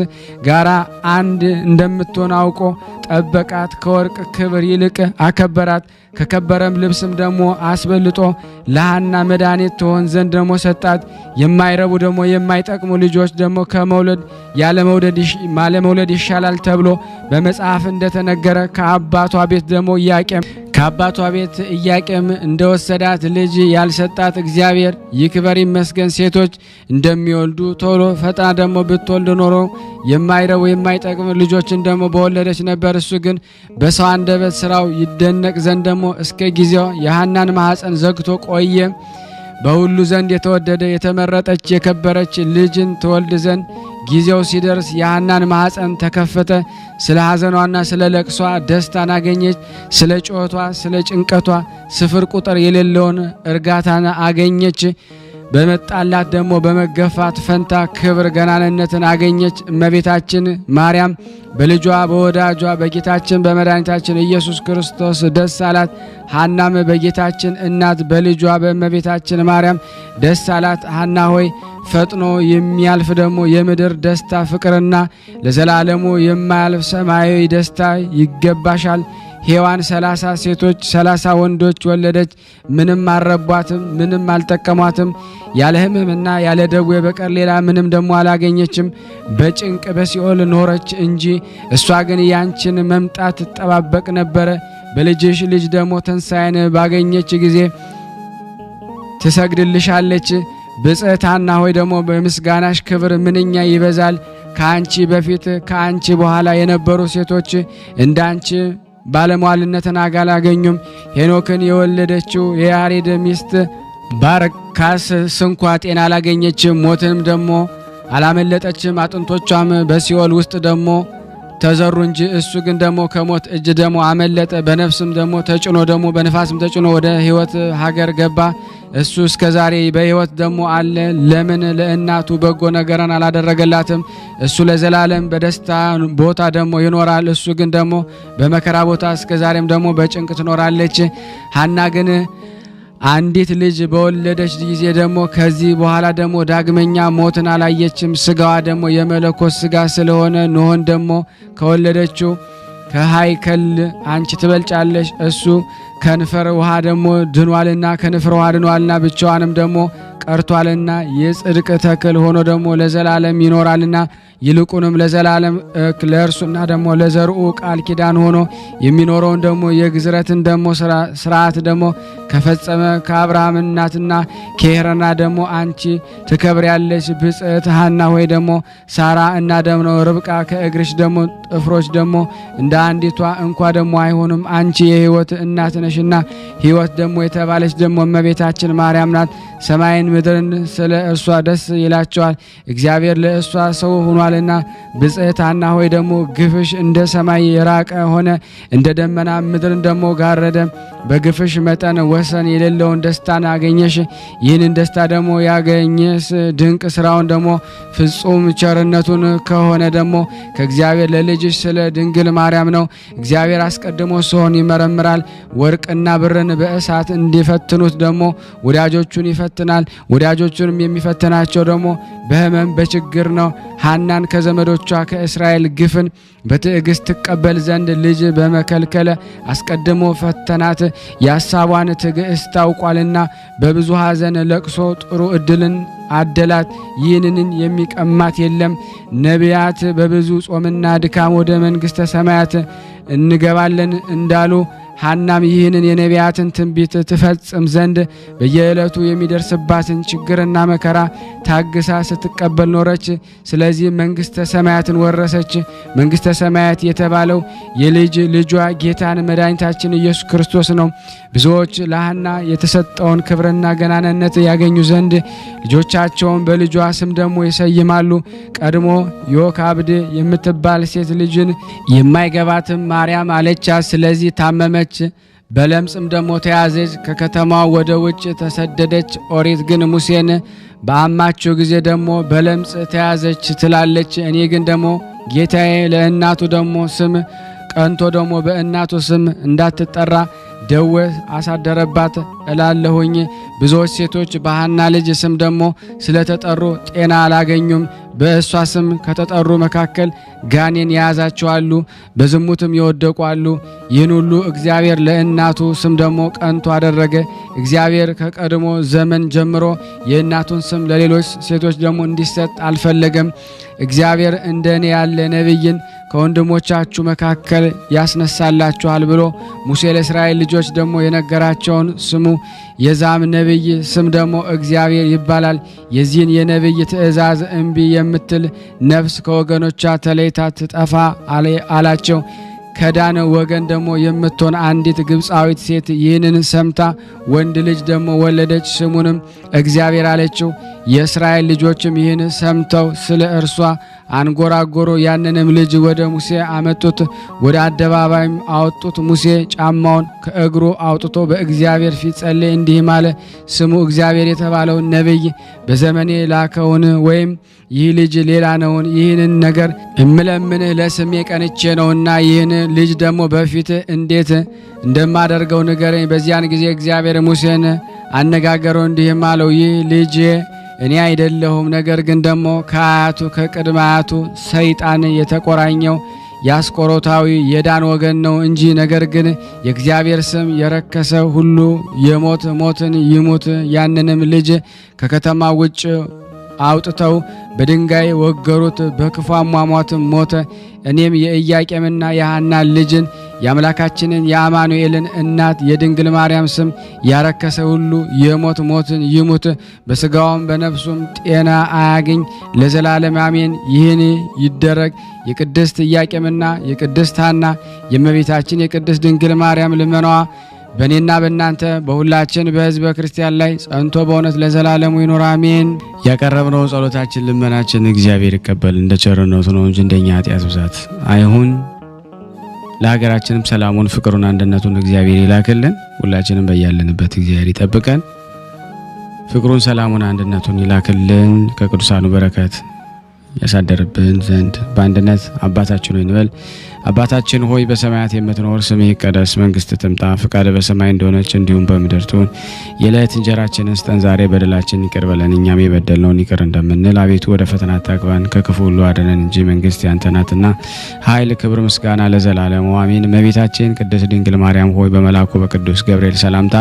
ጋራ አንድ እንደምትሆን አውቆ ጠበቃት። ከወርቅ ክብር ይልቅ አከበራት። ከከበረም ልብስም ደግሞ አስበልጦ ለሐና መድኃኒት ትሆን ዘንድ ደግሞ ሰጣት። የማይረቡ ደግሞ የማይጠቅሙ ልጆች ደግሞ ከመውለድ ያለመውለድ ይሻላል ተብሎ በመጽሐፍ እንደተነገረ ከአባቷ ቤት ደግሞ ኢያቄም ከአባቷ ቤት ኢያቄም እንደወሰዳት ልጅ ያልሰጣት እግዚአብሔር ይክበር ይመስገን። ሴቶች እንደሚወልዱ ቶሎ ፈጥና ደግሞ ብትወልድ ኖሮ የማይረቡ የማይጠቅም ልጆችን ደግሞ በወለደች ነበር። እሱ ግን በሰው አንደበት ስራው ይደነቅ ዘንድ ደግሞ እስከ ጊዜው የሐናን ማኅፀን ዘግቶ ቆየ። በሁሉ ዘንድ የተወደደ የተመረጠች የከበረች ልጅን ትወልድ ዘንድ ጊዜው ሲደርስ የሐናን ማኅፀን ተከፈተ። ስለ ሐዘኗና ስለ ለቅሷ ደስታን አገኘች። ስለ ጩኸቷ ስለ ጭንቀቷ ስፍር ቁጥር የሌለውን እርጋታን አገኘች። በመጣላት ደግሞ በመገፋት ፈንታ ክብር ገናንነትን አገኘች። እመቤታችን ማርያም በልጇ በወዳጇ በጌታችን በመድኃኒታችን ኢየሱስ ክርስቶስ ደስ አላት። ሐናም በጌታችን እናት በልጇ በእመቤታችን ማርያም ደስ አላት። ሐና ሆይ ፈጥኖ የሚያልፍ ደግሞ የምድር ደስታ ፍቅርና ለዘላለሙ የማያልፍ ሰማያዊ ደስታ ይገባሻል። ሔዋን 30 ሴቶች 30 ወንዶች ወለደች፣ ምንም አልረቧትም፣ ምንም አልጠቀሟትም። ያለ ሕመምና ያለ ደዌ በቀር ሌላ ምንም ደግሞ አላገኘችም። በጭንቅ በሲኦል ኖረች እንጂ እሷ ግን ያንቺን መምጣት ትጠባበቅ ነበረ። በልጅሽ ልጅ ደግሞ ትንሣኤን ባገኘች ጊዜ ትሰግድልሻለች። ብጽዕት ሐና ሆይ ደግሞ በምስጋናሽ ክብር ምንኛ ይበዛል። ከአንቺ በፊት ከአንቺ በኋላ የነበሩ ሴቶች እንዳንቺ ባለሟልነትን አላገኙም። ሄኖክን የወለደችው የያሬድ ሚስት ባርካስ ስንኳ ጤና አላገኘችም፣ ሞትንም ደግሞ አላመለጠችም። አጥንቶቿም በሲኦል ውስጥ ደግሞ ተዘሩ እንጂ እሱ ግን ደግሞ ከሞት እጅ ደግሞ አመለጠ። በነፍስም ደግሞ ተጭኖ ደግሞ በነፋስም ተጭኖ ወደ ሕይወት ሀገር ገባ። እሱ እስከ ዛሬ በሕይወት ደግሞ አለ። ለምን ለእናቱ በጎ ነገርን አላደረገላትም? እሱ ለዘላለም በደስታ ቦታ ደግሞ ይኖራል። እሱ ግን ደግሞ በመከራ ቦታ እስከ ዛሬም ደግሞ በጭንቅ ትኖራለች። ሐና ግን አንዲት ልጅ በወለደች ጊዜ ደግሞ ከዚህ በኋላ ደግሞ ዳግመኛ ሞትን አላየችም። ስጋዋ ደግሞ የመለኮት ስጋ ስለሆነ ኖኅን ደግሞ ከወለደችው ከሃይከል አንቺ ትበልጫለሽ። እሱ ከንፈር ውሃ ደግሞ ድኗልና ከንፈር ውሃ ድኗልና ብቻዋንም ደግሞ ቀርቷልና የጽድቅ ተክል ሆኖ ደግሞ ለዘላለም ይኖራልና ይልቁንም ለዘላለም ለእርሱና ደግሞ ለዘርኡ ቃል ኪዳን ሆኖ የሚኖረውን ደግሞ የግዝረትን ደግሞ ስርዓት ደግሞ ከፈጸመ ከአብርሃም እናትና ከሄረና ደግሞ አንቺ ትከብሪያለሽ። ብጽዕት ሐና ሆይ ደግሞ ሳራ እና ደግሞ ርብቃ ከእግርሽ ደግሞ ጥፍሮች ደግሞ እንደ አንዲቷ እንኳ ደግሞ አይሆኑም። አንቺ የሕይወት እናት ነሽና ሕይወት ደግሞ የተባለች ደግሞ እመቤታችን ማርያም ናት። ሰማይን ምድርን ስለ እርሷ ደስ ይላቸዋል፣ እግዚአብሔር ለእሷ ሰው ሆኗልና። ብጽዕት ሐና ሆይ ደግሞ ግፍሽ እንደ ሰማይ የራቀ ሆነ፣ እንደ ደመና ምድርን ደግሞ ጋረደ። በግፍሽ መጠን ወሰን የሌለውን ደስታን አገኘሽ። ይህንን ደስታ ደግሞ ያገኘስ ድንቅ ስራውን ደግሞ ፍጹም ቸርነቱን ከሆነ ደግሞ ከእግዚአብሔር ለልጅሽ ስለ ድንግል ማርያም ነው። እግዚአብሔር አስቀድሞ ሰውን ይመረምራል፣ ወርቅና ብርን በእሳት እንዲፈትኑት ደግሞ ወዳጆቹን ይፈትናል። ወዳጆቹንም የሚፈትናቸው ደግሞ በሕመም በችግር ነው። ሐናን ከዘመዶቿ ከእስራኤል ግፍን በትዕግስት ትቀበል ዘንድ ልጅ በመከልከለ አስቀድሞ ፈተናት። የሐሳቧን ትዕግስት ታውቋልና በብዙ ሐዘን ለቅሶ ጥሩ ዕድልን አደላት። ይህንን የሚቀማት የለም። ነቢያት በብዙ ጾምና ድካም ወደ መንግሥተ ሰማያት እንገባለን እንዳሉ ሐናም ይህንን የነቢያትን ትንቢት ትፈጽም ዘንድ በየዕለቱ የሚደርስባትን ችግርና መከራ ታግሳ ስትቀበል ኖረች። ስለዚህ መንግሥተ ሰማያትን ወረሰች። መንግሥተ ሰማያት የተባለው የልጅ ልጇ ጌታን መድኃኒታችን ኢየሱስ ክርስቶስ ነው። ብዙዎች ለሐና የተሰጠውን ክብርና ገናንነት ያገኙ ዘንድ ልጆቻቸውን በልጇ ስም ደግሞ ይሰይማሉ። ቀድሞ ዮካብድ የምትባል ሴት ልጅን የማይገባትም ማርያም አለቻት። ስለዚህ ታመመች፣ በለምጽም ደግሞ ተያዘች፣ ከከተማው ወደ ውጭ ተሰደደች። ኦሪት ግን ሙሴን በአማቸው ጊዜ ደግሞ በለምጽ ተያዘች ትላለች። እኔ ግን ደግሞ ጌታዬ ለእናቱ ደግሞ ስም ቀንቶ ደግሞ በእናቱ ስም እንዳትጠራ ደዌ አሳደረባት እላለሁኝ። ብዙዎች ሴቶች በሐና ልጅ ስም ደግሞ ስለተጠሩ ጤና አላገኙም። በእሷ ስም ከተጠሩ መካከል ጋኔን የያዛቸው አሉ፣ በዝሙትም የወደቁ አሉ። ይህን ሁሉ እግዚአብሔር ለእናቱ ስም ደግሞ ቀንቶ አደረገ። እግዚአብሔር ከቀድሞ ዘመን ጀምሮ የእናቱን ስም ለሌሎች ሴቶች ደግሞ እንዲሰጥ አልፈለገም። እግዚአብሔር እንደኔ ያለ ነቢይን ከወንድሞቻችሁ መካከል ያስነሳላችኋል ብሎ ሙሴ ለእስራኤል ልጆች ደግሞ የነገራቸውን ስሙ። የዛም ነቢይ ስም ደግሞ እግዚአብሔር ይባላል። የዚህን የነቢይ ትእዛዝ እምቢ የምትል ነፍስ ከወገኖቿ ተለይታ ትጠፋ አላቸው። ከዳን ወገን ደግሞ የምትሆን አንዲት ግብፃዊት ሴት ይህንን ሰምታ ወንድ ልጅ ደግሞ ወለደች፣ ስሙንም እግዚአብሔር አለችው። የእስራኤል ልጆችም ይህን ሰምተው ስለ እርሷ አንጎራጎሮ። ያንንም ልጅ ወደ ሙሴ አመጡት፣ ወደ አደባባይም አወጡት። ሙሴ ጫማውን ከእግሩ አውጥቶ በእግዚአብሔር ፊት ጸለየ፣ እንዲህም አለ። ስሙ እግዚአብሔር የተባለውን ነቢይ በዘመኔ ላከውን ወይም ይህ ልጅ ሌላ ነውን? ይህንን ነገር እምለምንህ ለስሜ ቀንቼ ነውና ይህን ልጅ ደግሞ በፊት እንዴት እንደማደርገው ንገረኝ። በዚያን ጊዜ እግዚአብሔር ሙሴን አነጋገረው፣ እንዲህም አለው። ይህ ልጅ እኔ አይደለሁም፣ ነገር ግን ደግሞ ከአያቱ ከቅድመ አያቱ ሰይጣን የተቆራኘው የአስቆሮታዊ የዳን ወገን ነው እንጂ። ነገር ግን የእግዚአብሔር ስም የረከሰ ሁሉ የሞት ሞትን ይሙት። ያንንም ልጅ ከከተማ ውጭ አውጥተው በድንጋይ ወገሩት፣ በክፉ አሟሟትም ሞተ። እኔም የኢያቄምና የሐናን ልጅን የአምላካችንን የአማኑኤልን እናት የድንግል ማርያም ስም ያረከሰ ሁሉ የሞት ሞትን ይሙት፣ በሥጋውም በነፍሱም ጤና አያግኝ ለዘላለም አሜን። ይህን ይደረግ። የቅድስት ኢያቄምና የቅድስት ሐና የእመቤታችን የቅድስት ድንግል ማርያም ልመናዋ በእኔና በእናንተ በሁላችን በሕዝበ ክርስቲያን ላይ ጸንቶ በእውነት ለዘላለሙ ይኑር አሜን። ያቀረብነው ጸሎታችን ልመናችን እግዚአብሔር ይቀበል፣ እንደ ቸርነቱ ነው እንጂ እንደኛ ኃጢአት ብዛት አይሁን። ለሀገራችንም ሰላሙን፣ ፍቅሩን፣ አንድነቱን እግዚአብሔር ይላክልን። ሁላችንም በያለንበት እግዚአብሔር ይጠብቀን። ፍቅሩን፣ ሰላሙን፣ አንድነቱን ይላክልን። ከቅዱሳኑ በረከት ያሳደርብን ዘንድ በአንድነት አባታችን ሆይ እንበል። አባታችን ሆይ በሰማያት የምትኖር ስምህ ይቀደስ፣ መንግስትህ ትምጣ፣ ፈቃድህ በሰማይ እንደሆነች እንዲሁም በምድር ትሁን። የዕለት እንጀራችንን ስጠን ዛሬ፣ በደላችንን ይቅር በለን እኛም የበደልነውን ይቅር እንደምንል። አቤቱ ወደ ፈተና አታግባን ከክፉ ሁሉ አድነን እንጂ መንግስት ያንተ ናትና፣ ኃይል፣ ክብር፣ ምስጋና ለዘላለሙ አሜን። እመቤታችን ቅድስት ድንግል ማርያም ሆይ በመልአኩ በቅዱስ ገብርኤል ሰላምታ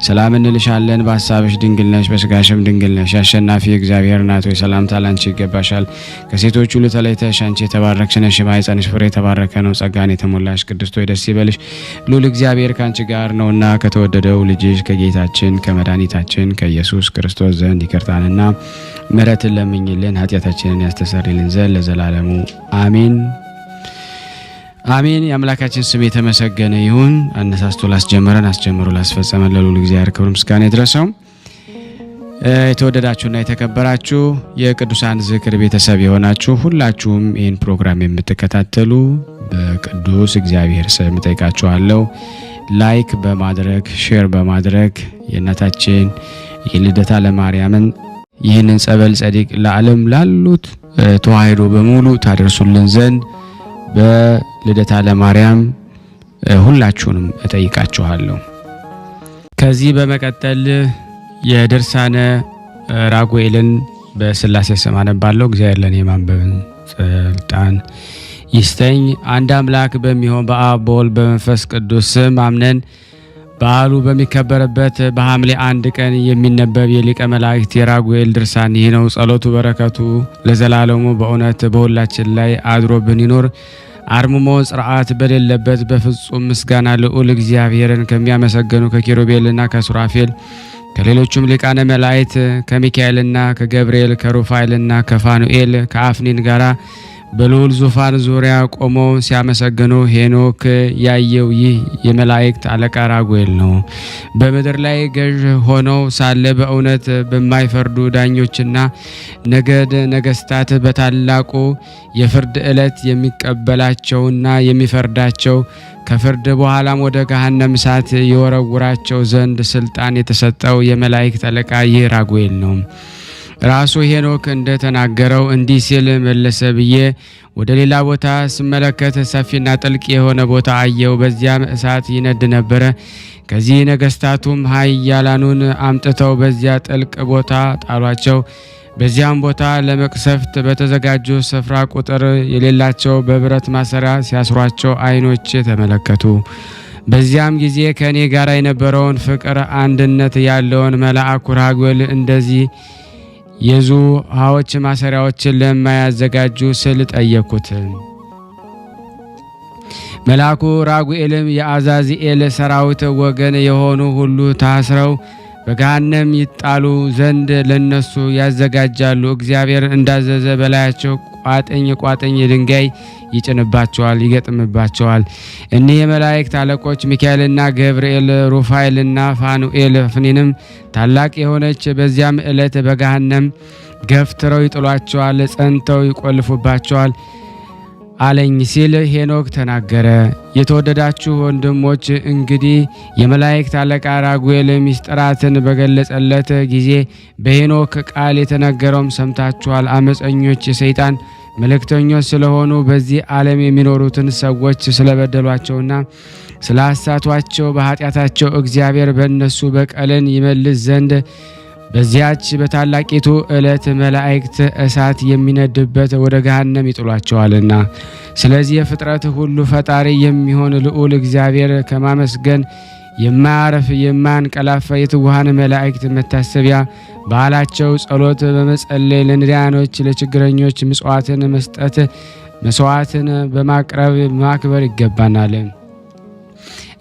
ሰላም እንልሻለን። በሐሳብሽ ድንግል ነሽ፣ በስጋሽም ድንግል ነሽ። አሸናፊ እግዚአብሔር እናት ሆይ ሰላምታ ላንቺ ይገባሻል። ከሴቶች ሁሉ ተለይተሽ አንቺ የተባረክሽ ነሽ፣ የማኅፀንሽ ፍሬ የተባረከ ነው። ጸጋን የተሞላሽ ቅድስት ሆይ ደስ ይበልሽ፣ ልዑል እግዚአብሔር ካንቺ ጋር ነውና ከተወደደው ልጅሽ ከጌታችን ከመድኃኒታችን ከኢየሱስ ክርስቶስ ዘንድ ይቅርታንና ምሕረትን ለምኝልን ኃጢአታችንን ያስተሰርይልን ዘንድ ለዘላለሙ አሜን አሜን። የአምላካችን ስም የተመሰገነ ይሁን። አነሳስቶ ላስጀመረን አስጀምሮ ላስፈጸመን ለልዑል እግዚአብሔር ክብር ምስጋና ይድረሰው። የተወደዳችሁና የተከበራችሁ የቅዱሳን ዝክር ቤተሰብ የሆናችሁ ሁላችሁም ይህን ፕሮግራም የምትከታተሉ በቅዱስ እግዚአብሔር ስም ጠይቃችኋለሁ። ላይክ በማድረግ ሼር በማድረግ የእናታችን የልደታ ለማርያምን ይህንን ጸበል ጸዲቅ ለዓለም ላሉት ተዋሕዶ በሙሉ ታደርሱልን ዘንድ በልደታ ለማርያም ሁላችሁንም እጠይቃችኋለሁ። ከዚህ በመቀጠል የድርሳነ ራጉኤልን በስላሴ ስም አነባለሁ። እግዚአብሔር ለኔ ማንበብን ስልጣን ይስጠኝ። አንድ አምላክ በሚሆን በአብ በወልድ በመንፈስ ቅዱስ ስም አምነን በዓሉ በሚከበርበት በሐምሌ 1 ቀን የሚነበብ የሊቀ መላእክት የራጉኤል ድርሳን ይህ ነው። ጸሎቱ በረከቱ ለዘላለሙ በእውነት በሁላችን ላይ አድሮብን ይኖር። አርምሞ ጽርዓት በሌለበት በፍጹም ምስጋና ልዑል እግዚአብሔርን ከሚያመሰግኑ ከኪሩቤልና ከሱራፌል ከሌሎቹም ሊቃነ መላእክት ከሚካኤልና ከገብርኤል ከሩፋኤልና ከፋኑኤል ከአፍኒን ጋራ በልዑል ዙፋን ዙሪያ ቆመው ሲያመሰግኑ ሄኖክ ያየው ይህ የመላእክት አለቃ ራጉኤል ነው። በምድር ላይ ገዥ ሆነው ሳለ በእውነት በማይፈርዱ ዳኞችና ነገድ ነገስታት በታላቁ የፍርድ ዕለት የሚቀበላቸውና የሚፈርዳቸው ከፍርድ በኋላም ወደ ገሃነም እሳት የወረውራቸው ዘንድ ስልጣን የተሰጠው የመላእክት አለቃ ይህ ራጉኤል ነው። ራሱ ሄኖክ እንደተናገረው እንዲህ ሲል መለሰ ብዬ ወደ ሌላ ቦታ ስመለከት ሰፊና ጥልቅ የሆነ ቦታ አየው። በዚያም እሳት ይነድ ነበረ። ከዚህ ነገስታቱም ኃያላኑን አምጥተው በዚያ ጥልቅ ቦታ ጣሏቸው። በዚያም ቦታ ለመቅሰፍት በተዘጋጁ ስፍራ ቁጥር የሌላቸው በብረት ማሰሪያ ሲያስሯቸው ዓይኖች ተመለከቱ። በዚያም ጊዜ ከኔ ጋር የነበረውን ፍቅር አንድነት ያለውን መልአኩ ራጉኤል እንደዚህ የዝሆኖች ማሰሪያዎችን ለማያዘጋጁ ስል ጠየኩት። መልአኩ ራጉኤልም የአዛዚኤል ሰራዊት ወገን የሆኑ ሁሉ ታስረው በገሃነም ይጣሉ ዘንድ ለነሱ ያዘጋጃሉ። እግዚአብሔር እንዳዘዘ በላያቸው ቋጥኝ ድንጋይ ይጭንባቸዋል፣ ይገጥምባቸዋል። እኒህ የመላእክት አለቆች ሚካኤልና ገብርኤል፣ ሩፋኤልና ፋኑኤል ፍኒንም ታላቅ የሆነች በዚያም ዕለት በገሃነም ገፍትረው ይጥሏቸዋል፣ ጸንተው ይቆልፉባቸዋል አለኝ ሲል ሄኖክ ተናገረ። የተወደዳችሁ ወንድሞች እንግዲህ የመላእክት አለቃ ራጉኤል ምስጢራትን በገለጸለት ጊዜ በሄኖክ ቃል የተነገረውም ሰምታችኋል። አመፀኞች የሰይጣን መልእክተኞች ስለሆኑ በዚህ ዓለም የሚኖሩትን ሰዎች ስለበደሏቸውና ስላሳቷቸው በኃጢአታቸው እግዚአብሔር በእነሱ በቀልን ይመልስ ዘንድ በዚያች በታላቂቱ ዕለት መላእክት እሳት የሚነድበት ወደ ገሃነም ይጥሏቸዋልና። ስለዚህ የፍጥረት ሁሉ ፈጣሪ የሚሆን ልዑል እግዚአብሔር ከማመስገን የማያረፍ የማያንቀላፋ የትጉሃን መላእክት መታሰቢያ በዓላቸው ጸሎት በመጸለይ ለነዳያኖች ለችግረኞች ምጽዋትን መስጠት መስዋዕትን በማቅረብ ማክበር ይገባናል።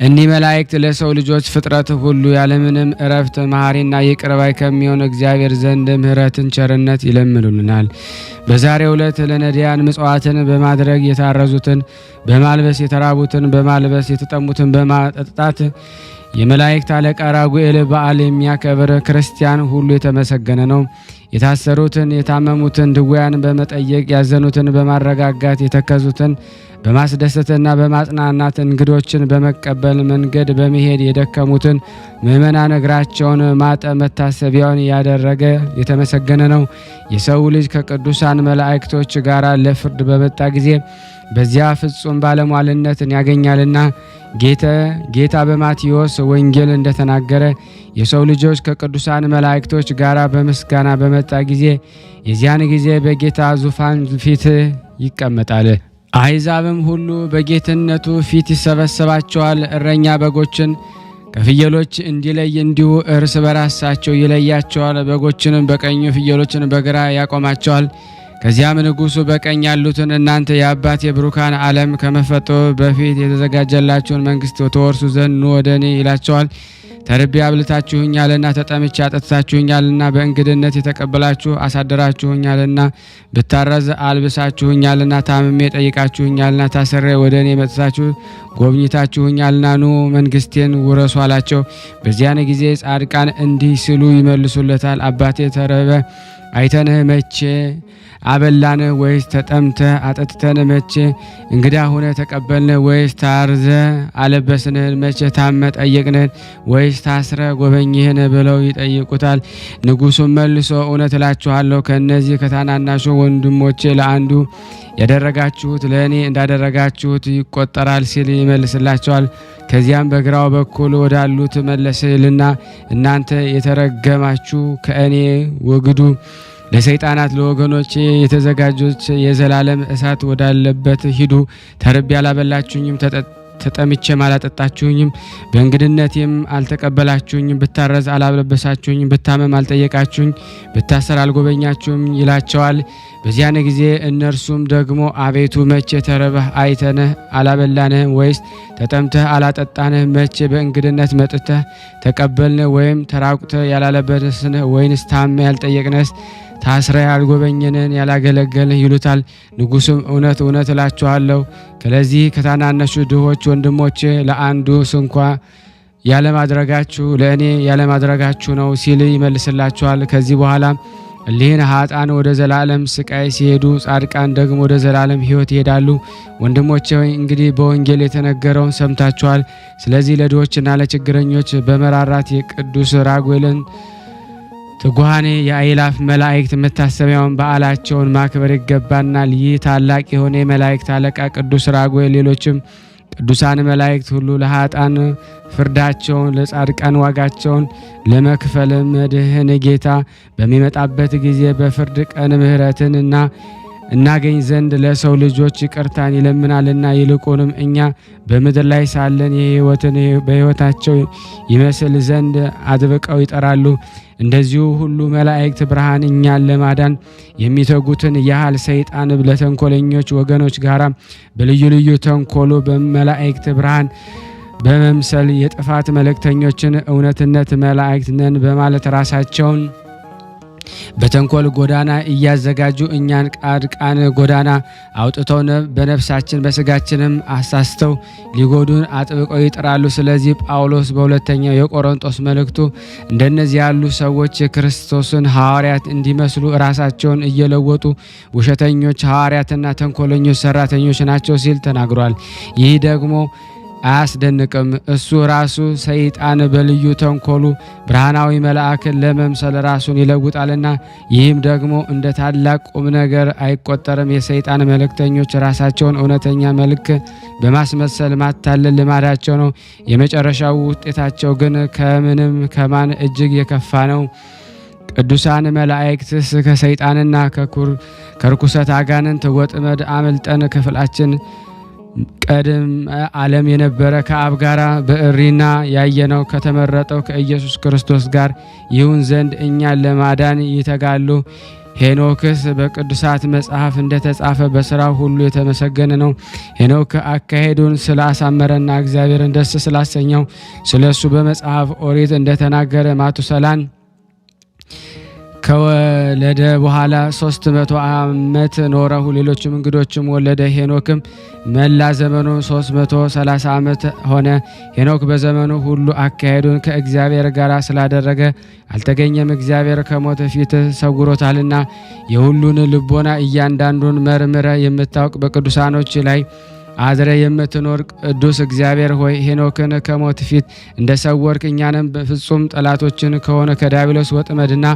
እኒህ መላእክት ለሰው ልጆች ፍጥረት ሁሉ ያለምንም እረፍት መሐሪና ይቅር ባይ ከሚሆን እግዚአብሔር ዘንድ ምሕረትን ቸርነት ይለምኑልናል። በዛሬው ዕለት ለነዳያን ምጽዋትን በማድረግ የታረዙትን በማልበስ የተራቡትን በማልበስ የተጠሙትን በማጠጣት የመላእክት አለቃ ራጉኤል በዓል የሚያከብር ክርስቲያን ሁሉ የተመሰገነ ነው። የታሰሩትን የታመሙትን ድውያን በመጠየቅ ያዘኑትን በማረጋጋት የተከዙትን በማስደሰትና በማጽናናት እንግዶችን በመቀበል መንገድ በመሄድ የደከሙትን ምእመናን እግራቸውን ማጠብ መታሰቢያውን ያደረገ የተመሰገነ ነው። የሰው ልጅ ከቅዱሳን መላእክቶች ጋር ለፍርድ በመጣ ጊዜ በዚያ ፍጹም ባለሟልነትን ያገኛልና ጌታ በማቴዎስ ወንጌል እንደተናገረ የሰው ልጆች ከቅዱሳን መላእክቶች ጋር በምስጋና በመጣ ጊዜ የዚያን ጊዜ በጌታ ዙፋን ፊት ይቀመጣል። አሕዛብም ሁሉ በጌትነቱ ፊት ይሰበሰባቸዋል። እረኛ በጎችን ከፍየሎች እንዲለይ እንዲሁ እርስ በራሳቸው ይለያቸዋል። በጎችንም በቀኙ ፍየሎችን በግራ ያቆማቸዋል። ከዚያም ንጉሡ በቀኝ ያሉትን እናንተ የአባቴ ብሩካን ዓለም ከመፈጠሩ በፊት የተዘጋጀላችሁን መንግሥት ተወርሱ ዘንድ ኑ ወደ እኔ ይላቸዋል። ተርቤ አብልታችሁኛልና፣ ተጠምቼ አጠጥታችሁኛልና፣ በእንግድነት የተቀበላችሁ አሳደራችሁኛልና፣ ብታረዝ አልብሳችሁኛልና፣ ታምሜ ጠይቃችሁኛልና፣ ታስሬ ወደ እኔ መጥታችሁ ጎብኝታችሁኛልና፣ ኑ መንግሥቴን ውረሱ አላቸው። በዚያን ጊዜ ጻድቃን እንዲህ ሲሉ ይመልሱለታል። አባቴ ተረበ አይተንህ መቼ አበላን? ወይስ ተጠምተ አጠጥተን መቼ እንግዳ ሆነ ተቀበልን? ወይስ ታርዘ አለበስንህን? መቼ ታመ ጠየቅንህን? ወይስ ታስረ ጎበኝህን? ብለው ይጠይቁታል። ንጉሡም መልሶ እውነት እላችኋለሁ ከእነዚህ ከታናናሹ ወንድሞቼ ለአንዱ ያደረጋችሁት ለእኔ እንዳደረጋችሁት ይቆጠራል ሲል ይመልስላቸዋል። ከዚያም በግራው በኩል ወዳሉት መለስልና እናንተ የተረገማችሁ ከእኔ ወግዱ፣ ለሰይጣናት ለወገኖቼ የተዘጋጆች የዘላለም እሳት ወዳለበት ሂዱ። ተርቤ አላበላችሁኝም፣ ተጠምቼም አላጠጣችሁኝም፣ በእንግድነቴም አልተቀበላችሁኝም፣ ብታረዝ አላለበሳችሁኝም፣ ብታመም አልጠየቃችሁኝ፣ ብታሰር አልጎበኛችሁም ይላቸዋል። በዚያን ጊዜ እነርሱም ደግሞ አቤቱ መቼ ተርበህ አይተንህ አላበላንህም? ወይስ ተጠምተህ አላጠጣንህ? መቼ በእንግድነት መጥተህ ተቀበልንህ? ወይም ተራቁተህ ያላለበስንህ? ወይንስ ታመህ ያልጠየቅንህስ? ታስረህ ያልጎበኘንን ያላገለገልንህ? ይሉታል። ንጉሡም እውነት እውነት እላችኋለሁ ከለዚህ ከታናነሹ ድሆች ወንድሞቼ ለአንዱ ስንኳ ያለማድረጋችሁ ለእኔ ያለማድረጋችሁ ነው ሲል ይመልስላችኋል። ከዚህ በኋላ እሊህን ኃጥአን ወደ ዘላለም ስቃይ ሲሄዱ፣ ጻድቃን ደግሞ ወደ ዘላለም ሕይወት ይሄዳሉ። ወንድሞቼ ሆይ እንግዲህ በወንጌል የተነገረውን ሰምታችኋል። ስለዚህ ለድሆችና ለችግረኞች በመራራት የቅዱስ ራጉኤልን ትጉሃኔ የአእላፍ መላእክት መታሰቢያውን በዓላቸውን ማክበር ይገባናል። ይህ ታላቅ የሆነ የመላእክት አለቃ ቅዱስ ራጉኤል ሌሎችም ቅዱሳን መላእክት ሁሉ ለኃጥአን ፍርዳቸውን ለጻድቃን ዋጋቸውን ለመክፈል መድህን ጌታ በሚመጣበት ጊዜ በፍርድ ቀን ምሕረትንና እናገኝ ዘንድ ለሰው ልጆች ይቅርታን ይለምናልና ይልቁንም እኛ በምድር ላይ ሳለን የሕይወትን በሕይወታቸው ይመስል ዘንድ አጥብቀው ይጠራሉ። እንደዚሁ ሁሉ መላእክት ብርሃን እኛን ለማዳን የሚተጉትን ያህል ሰይጣን ለተንኮለኞች ወገኖች ጋራ በልዩ ልዩ ተንኮሉ በመላእክት ብርሃን በመምሰል የጥፋት መልእክተኞችን እውነትነት መላእክት ነን በማለት ራሳቸውን በተንኮል ጎዳና እያዘጋጁ እኛን ቃድቃን ጎዳና አውጥተው በነፍሳችን በስጋችንም አሳስተው ሊጎዱን አጥብቀው ይጥራሉ። ስለዚህ ጳውሎስ በሁለተኛው የቆሮንቶስ መልእክቱ እንደነዚህ ያሉ ሰዎች የክርስቶስን ሐዋርያት እንዲመስሉ ራሳቸውን እየለወጡ ውሸተኞች ሐዋርያትና ተንኮለኞች ሰራተኞች ናቸው ሲል ተናግሯል። ይህ ደግሞ አያስደንቅም። እሱ ራሱ ሰይጣን በልዩ ተንኮሉ ብርሃናዊ መልአክን ለመምሰል ራሱን ይለውጣልና ይህም ደግሞ እንደ ታላቅ ቁም ነገር አይቆጠርም። የሰይጣን መልእክተኞች ራሳቸውን እውነተኛ መልክ በማስመሰል ማታለል ልማዳቸው ነው። የመጨረሻው ውጤታቸው ግን ከምንም ከማን እጅግ የከፋ ነው። ቅዱሳን መላእክትስ ከሰይጣንና ከርኩሰት አጋንንት ወጥመድ አመልጠን ክፍላችን ቀድም ዓለም የነበረ ከአብ ጋራ በእሪና ያየነው ከተመረጠው ከኢየሱስ ክርስቶስ ጋር ይሁን ዘንድ እኛን ለማዳን ይተጋሉ። ሄኖክስ በቅዱሳት መጽሐፍ እንደተጻፈ በስራው ሁሉ የተመሰገነ ነው። ሄኖክ አካሄዱን ስላሳመረና እግዚአብሔርን ደስ ስላሰኘው ስለሱ በመጽሐፍ ኦሪት እንደተናገረ ማቱሰላን ከወለደ በኋላ 300 ዓመት ኖረሁ። ሌሎችም እንግዶችም ወለደ። ሄኖክም መላ ዘመኑ 330 ዓመት ሆነ። ሄኖክ በዘመኑ ሁሉ አካሄዱን ከእግዚአብሔር ጋር ስላደረገ አልተገኘም። እግዚአብሔር ከሞት ፊት ሰውሮታልና የሁሉን ልቦና እያንዳንዱን መርምረ የምታውቅ በቅዱሳኖች ላይ አድረ የምትኖር ቅዱስ እግዚአብሔር ሆይ ሄኖክን ከሞት ፊት እንደሰወርክ እኛንም በፍጹም ጠላቶችን ከሆነ ከዲያብሎስ ወጥመድና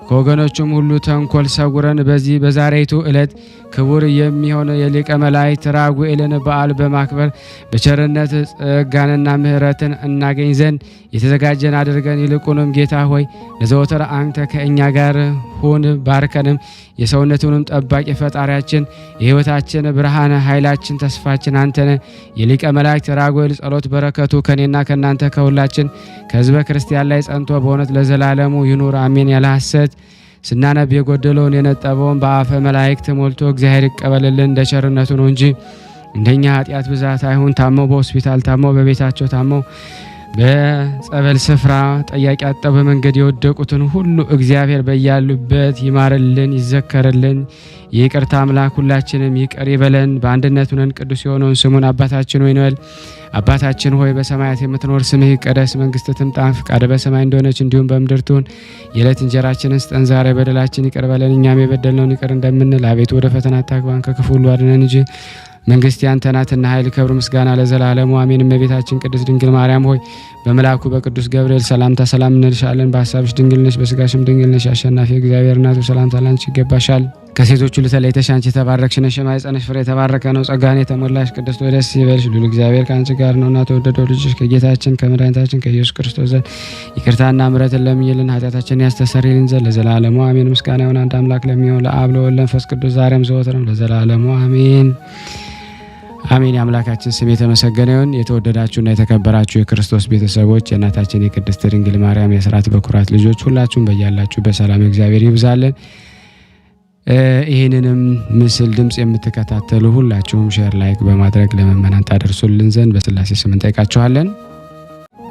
ከወገኖቹም ሁሉ ተንኮል ሰውረን በዚህ በዛሬቱ ዕለት ክቡር የሚሆን የሊቀ መላእክት ራጉኤልን በዓል በማክበር በቸርነት ጸጋንና ምሕረትን እናገኝ ዘንድ የተዘጋጀን አድርገን። ይልቁንም ጌታ ሆይ ለዘወትር አንተ ከእኛ ጋር ሁን፣ ባርከንም። የሰውነቱንም ጠባቂ ፈጣሪያችን፣ የሕይወታችን ብርሃን፣ ኃይላችን፣ ተስፋችን አንተነ። የሊቀ መላእክት ራጉኤል ጸሎት በረከቱ ከኔና ከናንተ ከሁላችን ከሕዝበ ክርስቲያን ላይ ጸንቶ በእውነት ለዘላለሙ ይኑር አሜን። ያለ ሐሰት ስናነብ የጎደለውን የነጠበውን በአፈ መላእክት ሞልቶ እግዚአብሔር ይቀበልልን እንደ ቸርነቱ ነው እንጂ እንደኛ ኃጢአት ብዛት አይሁን። ታመው በሆስፒታል ታመው በቤታቸው ታመው በጸበል ስፍራ ጠያቂ አጠው በመንገድ የወደቁትን ሁሉ እግዚአብሔር በያሉበት ይማርልን ይዘከርልን። የይቅርታ አምላክ ሁላችንም ይቅር ይበለን። በአንድነት ሆነን ቅዱስ የሆነውን ስሙን አባታችን ሆይ እንበል። አባታችን ሆይ በሰማያት የምትኖር ስምህ ይቀደስ፣ መንግስትህ ትምጣ፣ ፈቃድህ በሰማይ እንደሆነች እንዲሁም በምድር ትሁን። የዕለት እንጀራችንን ስጠን ዛሬ፣ በደላችን ይቅር በለን እኛም የበደልነውን ይቅር እንደምንል፣ አቤቱ ወደ ፈተና አታግባን ከክፉ ሁሉ አድነን እንጂ መንግስት ያንተ ናትና ኃይል፣ ክብር፣ ምስጋና ለዘላለሙ አሜን። እመቤታችን ቅድስት ድንግል ማርያም ሆይ በመልአኩ በቅዱስ ገብርኤል ሰላምታ ሰላም እንልሻለን። በሐሳብሽ ድንግል ነሽ፣ በስጋሽም ድንግል ነሽ። አሸናፊ እግዚአብሔር እናቱ ሰላምታ ላንቺ ይገባሻል። ከሴቶች ሁሉ ተለይተሽ አንቺ የተባረክሽ ነሽ፣ የማኅፀንሽ ፍሬ የተባረከ ነው። ጸጋን የተሞላሽ ቅድስት ሆይ ደስ ይበልሽ፣ ልዑል እግዚአብሔር ከአንቺ ጋር ነውና ተወደደው ልጅሽ ከጌታችን ከመድኃኒታችን ከኢየሱስ ክርስቶስ ዘንድ ይቅርታና ምሕረትን ለምኝልን ኃጢአታችንን ያስተሰርይልን ዘንድ ለዘላለሙ አሜን። ምስጋና ይሁን አንድ አምላክ ለሚሆን ለአብ ለወልድ ለመንፈስ ቅዱስ ዛሬም ዘወትርም ለዘላለሙ አሜን አሜን። የአምላካችን ስም የተመሰገነ ይሁን። የተወደዳችሁና የተከበራችሁ የክርስቶስ ቤተሰቦች የእናታችን የቅድስት ድንግል ማርያም የአስራት በኩራት ልጆች ሁላችሁም በያላችሁ በሰላም እግዚአብሔር ይብዛልን። ይህንንም ምስል ድምጽ የምትከታተሉ ሁላችሁም ሼር ላይክ በማድረግ ለምእመናን ታደርሱልን ዘንድ በስላሴ ስም እንጠይቃችኋለን።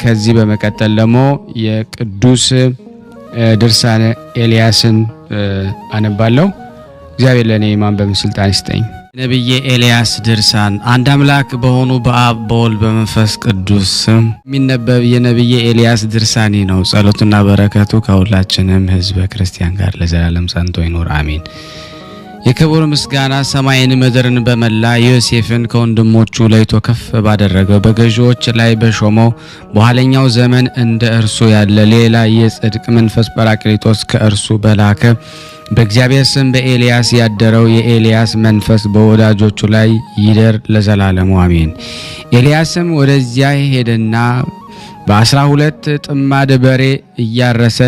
ከዚህ በመቀጠል ደግሞ የቅዱስ ድርሳነ ኤልያስን አነባለሁ። እግዚአብሔር ለእኔ ማንበብን ስልጣን ይስጠኝ። ነቢየ ኤልያስ ድርሳን። አንድ አምላክ በሆኑ በአብ በወልድ በመንፈስ ቅዱስ ስም የሚነበብ የነቢየ ኤልያስ ድርሳኔ ነው። ጸሎቱና በረከቱ ከሁላችንም ሕዝበ ክርስቲያን ጋር ለዘላለም ጸንቶ ይኖር አሜን። የክቡር ምስጋና ሰማይን ምድርን በመላ ዮሴፍን ከወንድሞቹ ለይቶ ከፍ ባደረገው በገዢዎች ላይ በሾመው በኋለኛው ዘመን እንደ እርሱ ያለ ሌላ የጽድቅ መንፈስ ጰራቅሊጦስ ከእርሱ በላከ በእግዚአብሔር ስም በኤልያስ ያደረው የኤልያስ መንፈስ በወዳጆቹ ላይ ይደር ለዘላለሙ አሜን። ኤልያስም ወደዚያ ሄደና በ12 ጥማድ በሬ እያረሰ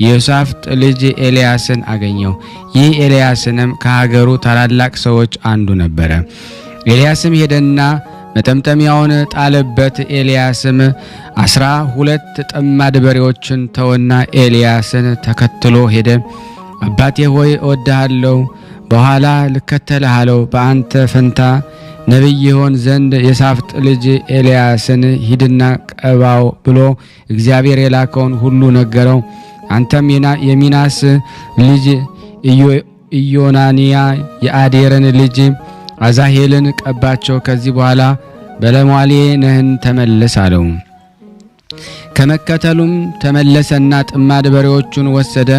የዮሳፍጥ ልጅ ኤልያስን አገኘው። ይህ ኤልያስንም ከሀገሩ ታላላቅ ሰዎች አንዱ ነበረ። ኤልያስም ሄደና መጠምጠሚያውን ጣለበት። ኤልያስም 12 ጥማድ በሬዎችን ተወና ኤልያስን ተከትሎ ሄደ። አባቴ ሆይ እወድሃለሁ፣ በኋላ ልከተልህ አለው። በአንተ ፈንታ ነቢይ ይሆን ዘንድ የሳፍጥ ልጅ ኤልያስን ሂድና ቀባው ብሎ እግዚአብሔር የላከውን ሁሉ ነገረው። አንተም የሚናስ ልጅ ኢዮናንያ የአዴርን ልጅ አዛሄልን ቀባቸው። ከዚህ በኋላ በለሟሌ ነህን ተመለስ አለው። ከመከተሉም ተመለሰና ጥማድ በሬዎቹን ወሰደ፣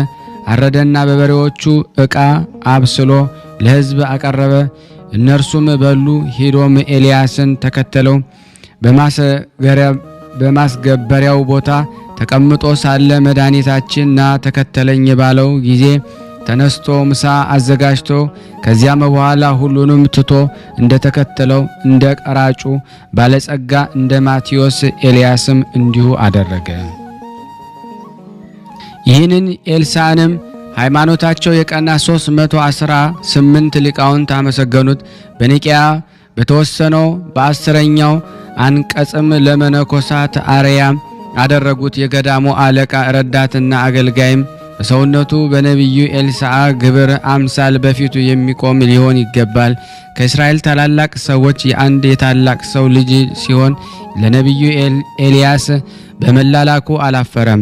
አረደና በበሬዎቹ ዕቃ አብስሎ ለሕዝብ አቀረበ። እነርሱም በሉ። ሄዶም ኤልያስን ተከተለው። በማስገበሪያው ቦታ ተቀምጦ ሳለ መድኃኒታችን ና ተከተለኝ ባለው ጊዜ ተነስቶ ምሳ አዘጋጅቶ ከዚያም በኋላ ሁሉንም ትቶ እንደተከተለው እንደ ቀራጩ ባለጸጋ እንደ ማቴዎስ ኤልያስም እንዲሁ አደረገ። ይህንን ኤልሳዕንም ሃይማኖታቸው የቀና 318 ሊቃውንት አመሰገኑት። በኒቅያ በተወሰነው በ10ኛው አንቀጽም ለመነኮሳት አርያ አደረጉት። የገዳሙ አለቃ ረዳትና አገልጋይም በሰውነቱ በነቢዩ ኤልሳዕ ግብር አምሳል በፊቱ የሚቆም ሊሆን ይገባል። ከእስራኤል ታላላቅ ሰዎች የአንድ የታላቅ ሰው ልጅ ሲሆን ለነቢዩ ኤልያስ በመላላኩ አላፈረም።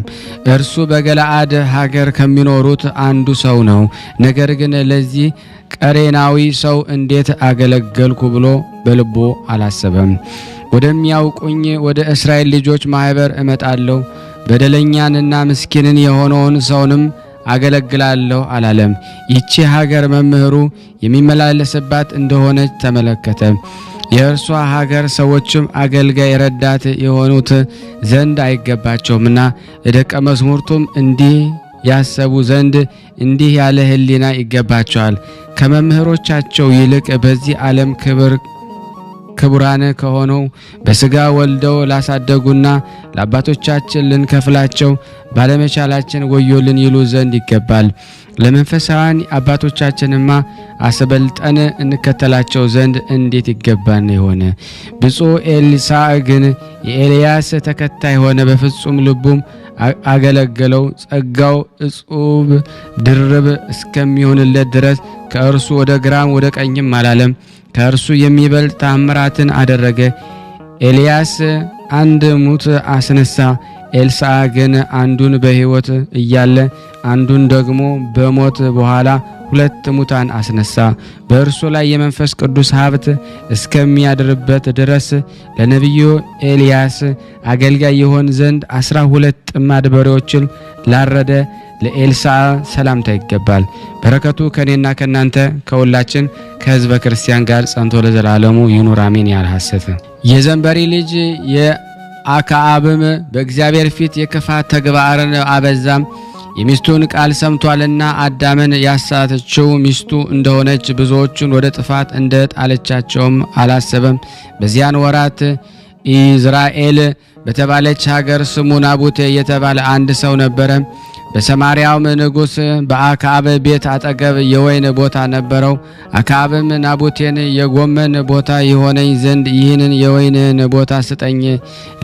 እርሱ በገለአድ ሀገር ከሚኖሩት አንዱ ሰው ነው። ነገር ግን ለዚህ ቀሬናዊ ሰው እንዴት አገለገልኩ ብሎ በልቦ አላሰበም። ወደሚያውቁኝ ወደ እስራኤል ልጆች ማህበር እመጣለሁ፣ በደለኛንና ምስኪንን የሆነውን ሰውንም አገለግላለሁ አላለም። ይቺ ሀገር መምህሩ የሚመላለስባት እንደሆነች ተመለከተ። የእርሷ ሀገር ሰዎችም አገልጋይ ረዳት የሆኑት ዘንድ አይገባቸውምና ለደቀ መዝሙርቱም እንዲህ ያሰቡ ዘንድ እንዲህ ያለ ሕሊና ይገባቸዋል። ከመምህሮቻቸው ይልቅ በዚህ ዓለም ክቡራን ከሆነው በሥጋ ወልደው ላሳደጉና ለአባቶቻችን ልንከፍላቸው ባለመቻላችን ወዮልን ይሉ ዘንድ ይገባል። ለመንፈሳውያን አባቶቻችንማ አስበልጠን እንከተላቸው ዘንድ እንዴት ይገባን ይሆን? ብፁዕ ኤልሳዕ ግን የኤልያስ ተከታይ ሆነ። በፍጹም ልቡም አገለገለው። ጸጋው እጹብ ድርብ እስከሚሆንለት ድረስ ከእርሱ ወደ ግራም ወደ ቀኝም አላለም። ከእርሱ የሚበልጥ ታምራትን አደረገ። ኤልያስ አንድ ሙት አስነሳ። ኤልሳዕ ግን አንዱን በሕይወት እያለ አንዱን ደግሞ በሞት በኋላ 2 ሙታን አስነሳ። በእርሱ ላይ የመንፈስ ቅዱስ ሀብት እስከሚያድርበት ድረስ ለነቢዩ ኤልያስ አገልጋይ ይሆን ዘንድ 12 ጥማድ በሬዎችን ላረደ ለኤልሳዕ ሰላምታ ይገባል። በረከቱ ከኔና ከናንተ ከሁላችን ከሕዝበ ክርስቲያን ጋር ጸንቶ ለዘላለሙ ይኑር አሜን። ያለ ሐሰት የዘንበሪ ልጅ የአክዓብም በእግዚአብሔር ፊት የክፋት ተግባርን አበዛም። የሚስቱን ቃል ሰምቷልና አዳምን ያሳተችው ሚስቱ እንደሆነች ብዙዎቹን ወደ ጥፋት እንደ ጣለቻቸውም አላሰበም። በዚያን ወራት ኢዝራኤል በተባለች ሀገር ስሙ ናቡቴ የተባለ አንድ ሰው ነበረ። በሰማርያውም ንጉሥ በአክዓብ ቤት አጠገብ የወይን ቦታ ነበረው። አክዓብም ናቡቴን የጎመን ቦታ የሆነኝ ዘንድ ይህንን የወይንን ቦታ ስጠኝ፣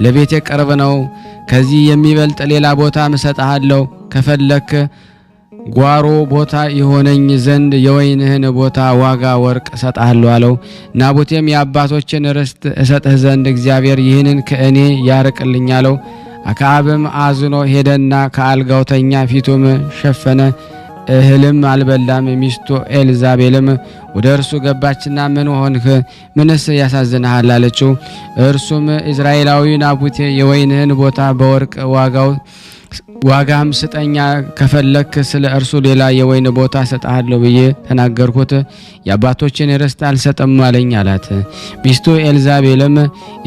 ለቤቴ ቅርብ ነው። ከዚህ የሚበልጥ ሌላ ቦታ እሰጥሃለሁ። ከፈለክ ጓሮ ቦታ የሆነኝ ዘንድ የወይንህን ቦታ ዋጋ ወርቅ እሰጥሃለሁ አለው። ናቡቴም የአባቶችን ርስት እሰጥህ ዘንድ እግዚአብሔር ይህንን ከእኔ ያርቅልኝ አለው። አክዓብም አዝኖ ሄደና ከአልጋው ተኛ፣ ፊቱም ሸፈነ፣ እህልም አልበላም። ሚስቱ ኤልዛቤልም ወደ እርሱ ገባችና ምን ሆንህ? ምንስ ያሳዝንሃል? አለችው። እርሱም ኢዝራኤላዊ ናቡቴ የወይንህን ቦታ በወርቅ ዋጋም ስጠኛ፣ ከፈለክ ስለ እርሱ ሌላ የወይን ቦታ ሰጣለሁ ብዬ ተናገርኩት፣ የአባቶችን ርስት አልሰጥም አለኝ አላት። ሚስቱ ኤልዛቤልም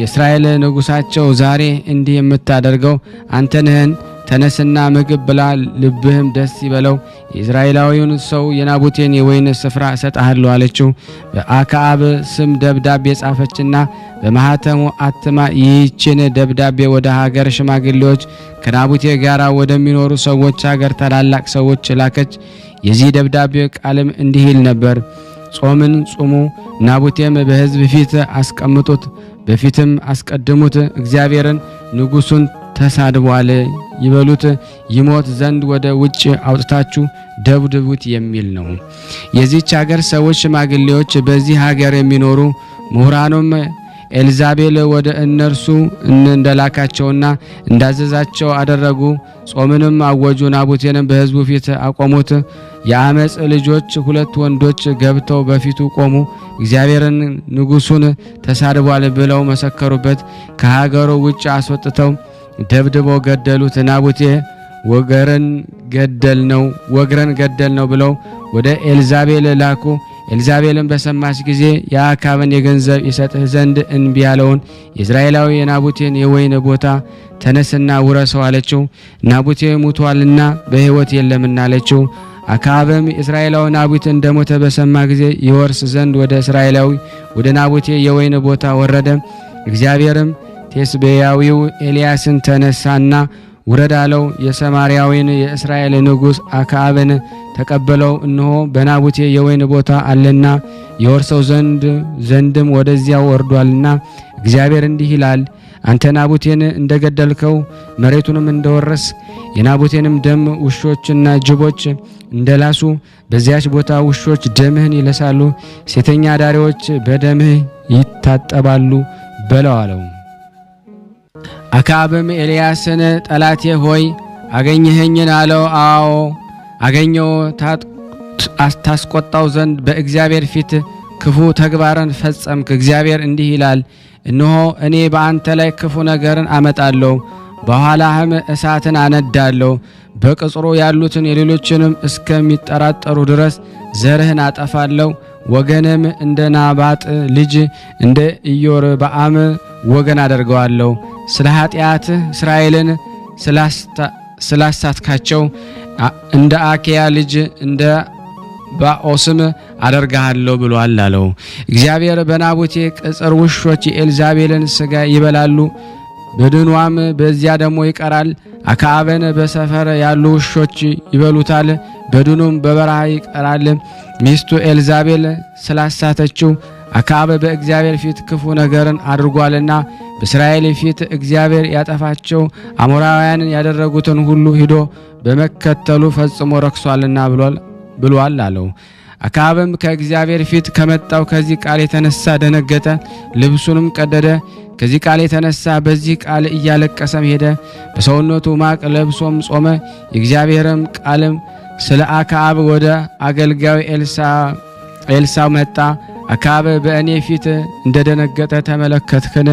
የእስራኤል ንጉሳቸው ዛሬ እንዲህ የምታደርገው አንተ ነህን? ተነስና ምግብ ብላ፣ ልብህም ደስ ይበለው፣ የእስራኤላዊውን ሰው የናቡቴን የወይን ስፍራ እሰጥሃለሁ አለችው። በአክዓብ ስም ደብዳቤ ጻፈችና በማኅተሙ አትማ ይህችን ደብዳቤ ወደ ሀገር ሽማግሌዎች ከናቡቴ ጋር ወደሚኖሩ ሰዎች ሀገር ታላላቅ ሰዎች ላከች። የዚህ ደብዳቤ ቃልም እንዲህ ይል ነበር። ጾምን ጹሙ፣ ናቡቴም በሕዝብ ፊት አስቀምጡት፣ በፊትም አስቀድሙት። እግዚአብሔርን ንጉሡን ተሳድቧል ይበሉት፣ ይሞት ዘንድ ወደ ውጭ አውጥታችሁ ደብድቡት የሚል ነው። የዚህች ሀገር ሰዎች ሽማግሌዎች በዚህ ሀገር የሚኖሩ ምሁራኑም ኤልዛቤል ወደ እነርሱ እንደላካቸውና እንዳዘዛቸው አደረጉ። ጾምንም አወጁ። ናቡቴንም በሕዝቡ ፊት አቆሙት። የአመፅ ልጆች 2 ወንዶች ገብተው በፊቱ ቆሙ። እግዚአብሔርን ንጉሡን ተሳድቧል ብለው መሰከሩበት። ከሀገሩ ውጭ አስወጥተው ደብድበው ገደሉት። ናቡቴ ወግረን ገደል ነው ብለው ወደ ኤልዛቤል ላኩ። ኤልዛቤልን በሰማች ጊዜ የአክዓብን የገንዘብ ይሰጥህ ዘንድ እንቢ ያለውን የእስራኤላዊ የናቡቴን የወይን ቦታ ተነስና ውረሰው አለችው። ናቡቴ ሙቷልና በሕይወት የለምና አለችው። አክዓብም እስራኤላዊ ናቡቴ እንደሞተ በሰማ ጊዜ ይወርስ ዘንድ ወደ እስራኤላዊ ወደ ናቡቴ የወይን ቦታ ወረደ። እግዚአብሔርም ቴስቤያዊው ኤልያስን ተነሳና ውረድ አለው። የሰማርያዊን የእስራኤል ንጉሥ አክዓብን ተቀበለው። እነሆ በናቡቴ የወይን ቦታ አለና የወርሰው ዘንድም ወደዚያው ወርዷልና እግዚአብሔር እንዲህ ይላል፣ አንተ ናቡቴን እንደገደልከው መሬቱንም እንደወረስ የናቡቴንም ደም ውሾችና ጅቦች እንደላሱ በዚያች ቦታ ውሾች ደምህን ይለሳሉ፣ ሴተኛ ዳሪዎች በደምህ ይታጠባሉ በለው አለው። አክዓብም ኤልያስን ጠላቴ ሆይ አገኘኸኝን አለው። አዎ አገኘው፣ ታስቆጣው ዘንድ በእግዚአብሔር ፊት ክፉ ተግባርን ፈጸምክ። እግዚአብሔር እንዲህ ይላል፣ እነሆ እኔ በአንተ ላይ ክፉ ነገርን አመጣለሁ፣ በኋላህም እሳትን አነዳለሁ፣ በቅጽሩ ያሉትን የሌሎችንም እስከሚጠራጠሩ ድረስ ዘርህን አጠፋለሁ። ወገንም እንደ ናባጥ ልጅ እንደ ኢዮርብዓም ወገን አደርገዋለሁ። ስለ ኃጢአትህ እስራኤልን ስላሳትካቸው እንደ አኪያ ልጅ እንደ ባኦስም አደርግሃለሁ ብሏል አለው። እግዚአብሔር በናቡቴ ቅጽር ውሾች የኤልዛቤልን ሥጋ ይበላሉ፣ በድኗም በዚያ ደግሞ ይቀራል። አክዓብን በሰፈር ያሉ ውሾች ይበሉታል፣ በድኑም በበረሃ ይቀራል። ሚስቱ ኤልዛቤል ስላሳተችው አክዓብ በእግዚአብሔር ፊት ክፉ ነገርን አድርጓልና በእስራኤል ፊት እግዚአብሔር ያጠፋቸው አሞራውያንን ያደረጉትን ሁሉ ሂዶ በመከተሉ ፈጽሞ ረክሷልና ብሏል አለው። አክዓብም ከእግዚአብሔር ፊት ከመጣው ከዚህ ቃል የተነሳ ደነገጠ፣ ልብሱንም ቀደደ። ከዚህ ቃል የተነሳ በዚህ ቃል እያለቀሰም ሄደ፣ በሰውነቱ ማቅ ለብሶም ጾመ። የእግዚአብሔርም ቃልም ስለ አክዓብ ወደ አገልጋዩ ኤልሳዕ መጣ። አክዓብ በእኔ ፊት እንደደነገጠ ተመለከትክን?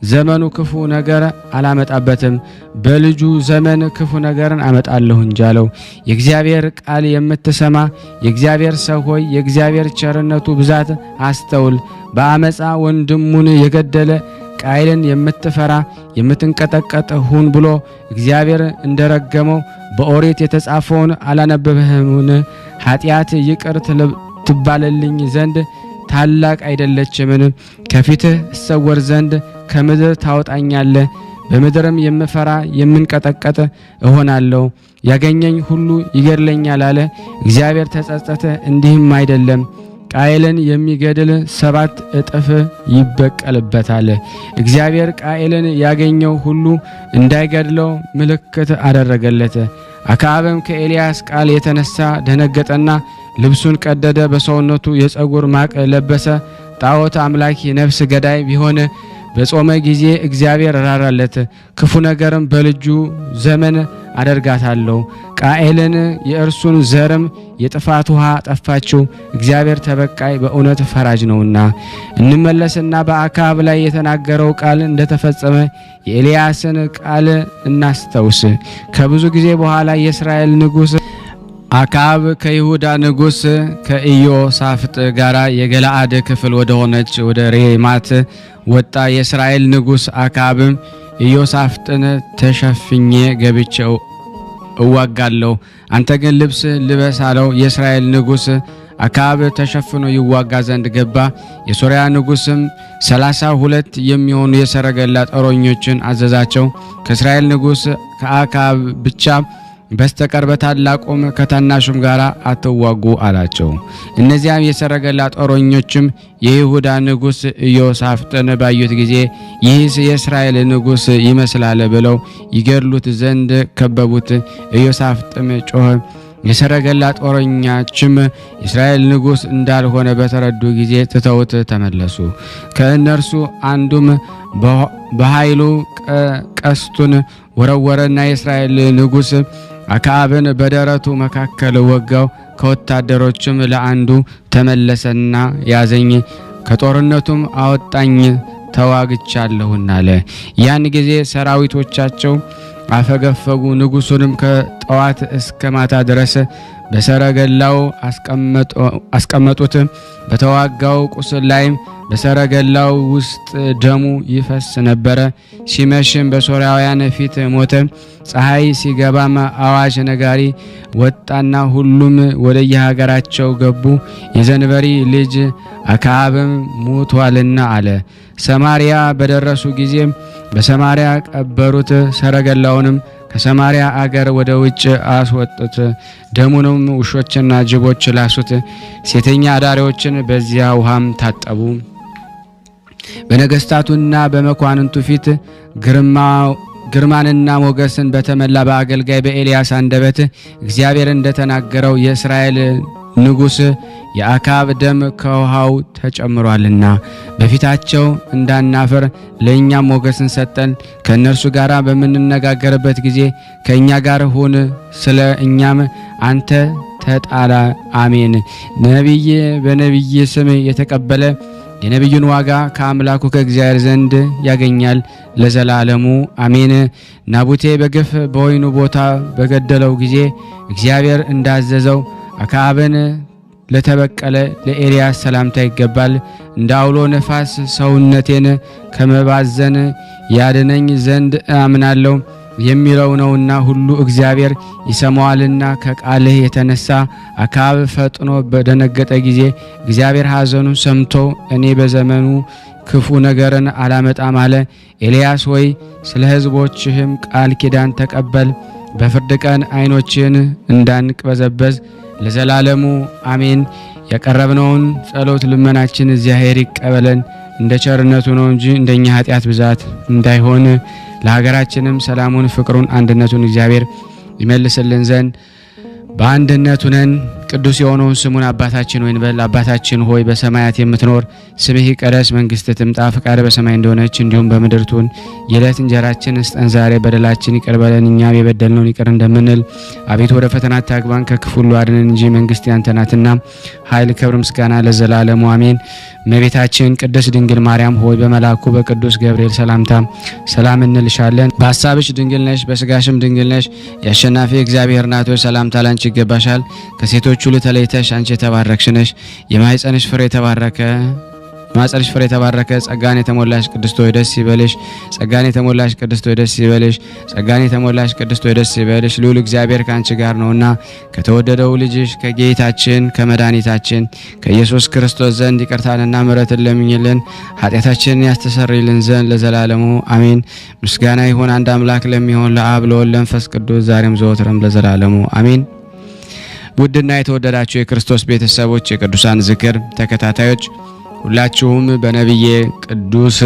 ዘመኑ ክፉ ነገር አላመጣበትም፣ በልጁ ዘመን ክፉ ነገርን አመጣለሁ እንጂ አለው። የእግዚአብሔር ቃል የምትሰማ የእግዚአብሔር ሰው ሆይ የእግዚአብሔር ቸርነቱ ብዛት አስተውል። በአመፃ ወንድሙን የገደለ ቃየልን የምትፈራ የምትንቀጠቀጥ ሁን ብሎ እግዚአብሔር እንደረገመው በኦሪት የተጻፈውን አላነበብህምን? ኃጢአት ይቅር ትባልልኝ ዘንድ ታላቅ አይደለችምን? ከፊትህ እሰወር ዘንድ ከምድር ታወጣኛለህ። በምድርም የምፈራ የምንቀጠቀጥ እሆናለሁ። ያገኘኝ ሁሉ ይገድለኛል አለ። እግዚአብሔር ተጸጸተ፣ እንዲህም አይደለም ቃየልን የሚገድል 7 እጥፍ ይበቀልበታል። እግዚአብሔር ቃየልን ያገኘው ሁሉ እንዳይገድለው ምልክት አደረገለት። አክዓብም ከኤልያስ ቃል የተነሳ ደነገጠና ልብሱን ቀደደ፣ በሰውነቱ የፀጉር ማቅ ለበሰ። ጣዖት አምላኪ ነፍስ ገዳይ ቢሆን በጾመ ጊዜ እግዚአብሔር ራራለት። ክፉ ነገርም በልጁ ዘመን አደርጋታለሁ። ቃኤልን የእርሱን ዘርም የጥፋት ውሃ ጠፋችው። እግዚአብሔር ተበቃይ በእውነት ፈራጅ ነውና። እንመለስና በአክዓብ ላይ የተናገረው ቃል እንደተፈጸመ የኤልያስን ቃል እናስተውስ። ከብዙ ጊዜ በኋላ የእስራኤል ንጉሥ አክዓብ ከይሁዳ ንጉሥ ከኢዮሳፍጥ ጋር የገለአድ ክፍል ወደ ሆነች ወደ ሬማት ወጣ። የእስራኤል ንጉሥ አክዓብም ኢዮሳፍጥን ተሸፍኜ እዋጋለሁ፣ አንተ ግን ልብስ ልበስ አለው። የእስራኤል ንጉሥ አክዓብ ተሸፍኖ ይዋጋ ዘንድ ገባ። የሶርያ ንጉሥም 32 የሚሆኑ የሰረገላ ጦረኞችን አዘዛቸው። ከእስራኤል ንጉሥ ከአክዓብ ብቻ በስተቀር በታላቁም ከታናሹም ጋር አትዋጉ አላቸው። እነዚያም የሰረገላ ጦረኞችም የይሁዳ ንጉሥ ኢዮሳፍጥን ባዩት ጊዜ ይህስ የእስራኤል ንጉሥ ይመስላል ብለው ይገድሉት ዘንድ ከበቡት። ኢዮሳፍጥም ጮኸ። የሰረገላ ጦረኞችም የእስራኤል ንጉሥ እንዳልሆነ በተረዱ ጊዜ ትተውት ተመለሱ። ከእነርሱ አንዱም በኃይሉ ቀስቱን ወረወረና የእስራኤል ንጉሥ አክዓብን በደረቱ መካከል ወጋው። ከወታደሮችም ለአንዱ ተመለሰና ያዘኝ፣ ከጦርነቱም አወጣኝ፣ ተዋግቻለሁና አለ። ያን ጊዜ ሰራዊቶቻቸው አፈገፈጉ። ንጉሡንም ከጠዋት እስከ ማታ ድረስ በሰረገላው አስቀመጡት። በተዋጋው ቁስል ላይም በሰረገላው ውስጥ ደሙ ይፈስ ነበረ። ሲመሽም በሶርያውያን ፊት ሞተ። ፀሐይ ሲገባም አዋጅ ነጋሪ ወጣና ሁሉም ወደየሀገራቸው ገቡ። የዘንበሪ ልጅ አክዓብም ሞቷልና አለ። ሰማርያ በደረሱ ጊዜም በሰማርያ ቀበሩት። ሰረገላውንም ከሰማርያ አገር ወደ ውጭ አስወጡት። ደሙንም ውሾችና ጅቦች ላሱት። ሴተኛ አዳሪዎችን በዚያ ውሃም ታጠቡ። በነገስታቱና በመኳንንቱ ፊት ግርማንና ሞገስን በተመላ በአገልጋይ በኤልያስ አንደበት እግዚአብሔር እንደተናገረው የእስራኤል ንጉሥ የአክዓብ ደም ከውሃው ተጨምሯልና በፊታቸው እንዳናፈር ለእኛም ሞገስን ሰጠን። ከእነርሱ ጋር በምንነጋገርበት ጊዜ ከእኛ ጋር ሁን፣ ስለ እኛም አንተ ተጣላ። አሜን። ነቢይ በነቢይ ስም የተቀበለ የነቢዩን ዋጋ ከአምላኩ ከእግዚአብሔር ዘንድ ያገኛል ለዘላለሙ አሜን። ናቡቴ በግፍ በወይኑ ቦታ በገደለው ጊዜ እግዚአብሔር እንዳዘዘው አክዓብን ለተበቀለ ለኤልያስ ሰላምታ ይገባል። እንደ አውሎ ነፋስ ሰውነቴን ከመባዘን ያድነኝ ዘንድ አምናለሁ የሚለው ነውና ሁሉ እግዚአብሔር ይሰማዋልና። ከቃልህ የተነሳ አክዓብ ፈጥኖ በደነገጠ ጊዜ እግዚአብሔር ሐዘኑን ሰምቶ እኔ በዘመኑ ክፉ ነገርን አላመጣም አለ። ኤልያስ ሆይ ስለ ሕዝቦችህም ቃል ኪዳን ተቀበል፣ በፍርድ ቀን ዓይኖችን እንዳንቅበዘበዝ ለዘላለሙ አሜን። ያቀረብነውን ጸሎት ልመናችን እግዚአብሔር ይቀበለን፣ እንደ ቸርነቱ ነው እንጂ እንደኛ ኃጢአት ብዛት እንዳይሆን። ለሀገራችንም ሰላሙን፣ ፍቅሩን፣ አንድነቱን እግዚአብሔር ይመልስልን ዘንድ በአንድነቱ ነን። ቅዱስ የሆነውን ስሙን አባታችን ሆይ እንበል። አባታችን ሆይ በሰማያት የምትኖር ስምህ ይቀደስ፣ መንግስትህ ትምጣ፣ ፈቃድህ በሰማይ እንደሆነች እንዲሁም በምድር ትሁን። የዕለት እንጀራችንን ስጠን ዛሬ፣ በደላችን ይቅር በለን እኛም የበደልነውን ይቅር እንደምንል። አቤቱ ወደ ፈተና አታግባን ከክፉ ሁሉ አድነን እንጂ መንግስት ያንተ ናትና ኃይል፣ ክብር፣ ምስጋና ለዘላለሙ አሜን። እመቤታችን ቅድስት ድንግል ማርያም ሆይ በመልአኩ በቅዱስ ገብርኤል ሰላምታ ሰላም እንልሻለን። በሐሳብሽ ድንግል ነሽ፣ በስጋሽም ድንግል ነሽ። የአሸናፊ እግዚአብሔር እናት ሆይ ሰላምታ ላንቺ ይገባሻል። ከሴቶች ሁሉ ተለይተሽ አንቺ የተባረክሽ ነሽ። የማኅፀንሽ ፍሬ የተባረከ ጸጋን የተሞላሽ ቅድስት ሆይ ደስ ይበልሽ። ጸጋን የተሞላሽ ቅድስት ሆይ ደስ ይበልሽ። ጸጋን የተሞላሽ ቅድስት ሆይ ደስ ይበልሽ። ልዑል እግዚአብሔር ካንቺ ጋር ነውና ከተወደደው ልጅሽ ከጌታችን ከመድኃኒታችን ከኢየሱስ ክርስቶስ ዘንድ ይቅርታንና ምሕረትን ለምኝልን ኃጢአታችንን ያስተሰርይልን ዘንድ ለዘላለሙ አሜን። ምስጋና ይሁን አንድ አምላክ ለሚሆን ለአብ ለወልድ ለመንፈስ ቅዱስ ዛሬም ዘወትርም ለዘላለሙ አሜን። ውድና የተወደዳችሁ የክርስቶስ ቤተሰቦች የቅዱሳን ዝክር ተከታታዮች ሁላችሁም በነቢየ ቅዱስ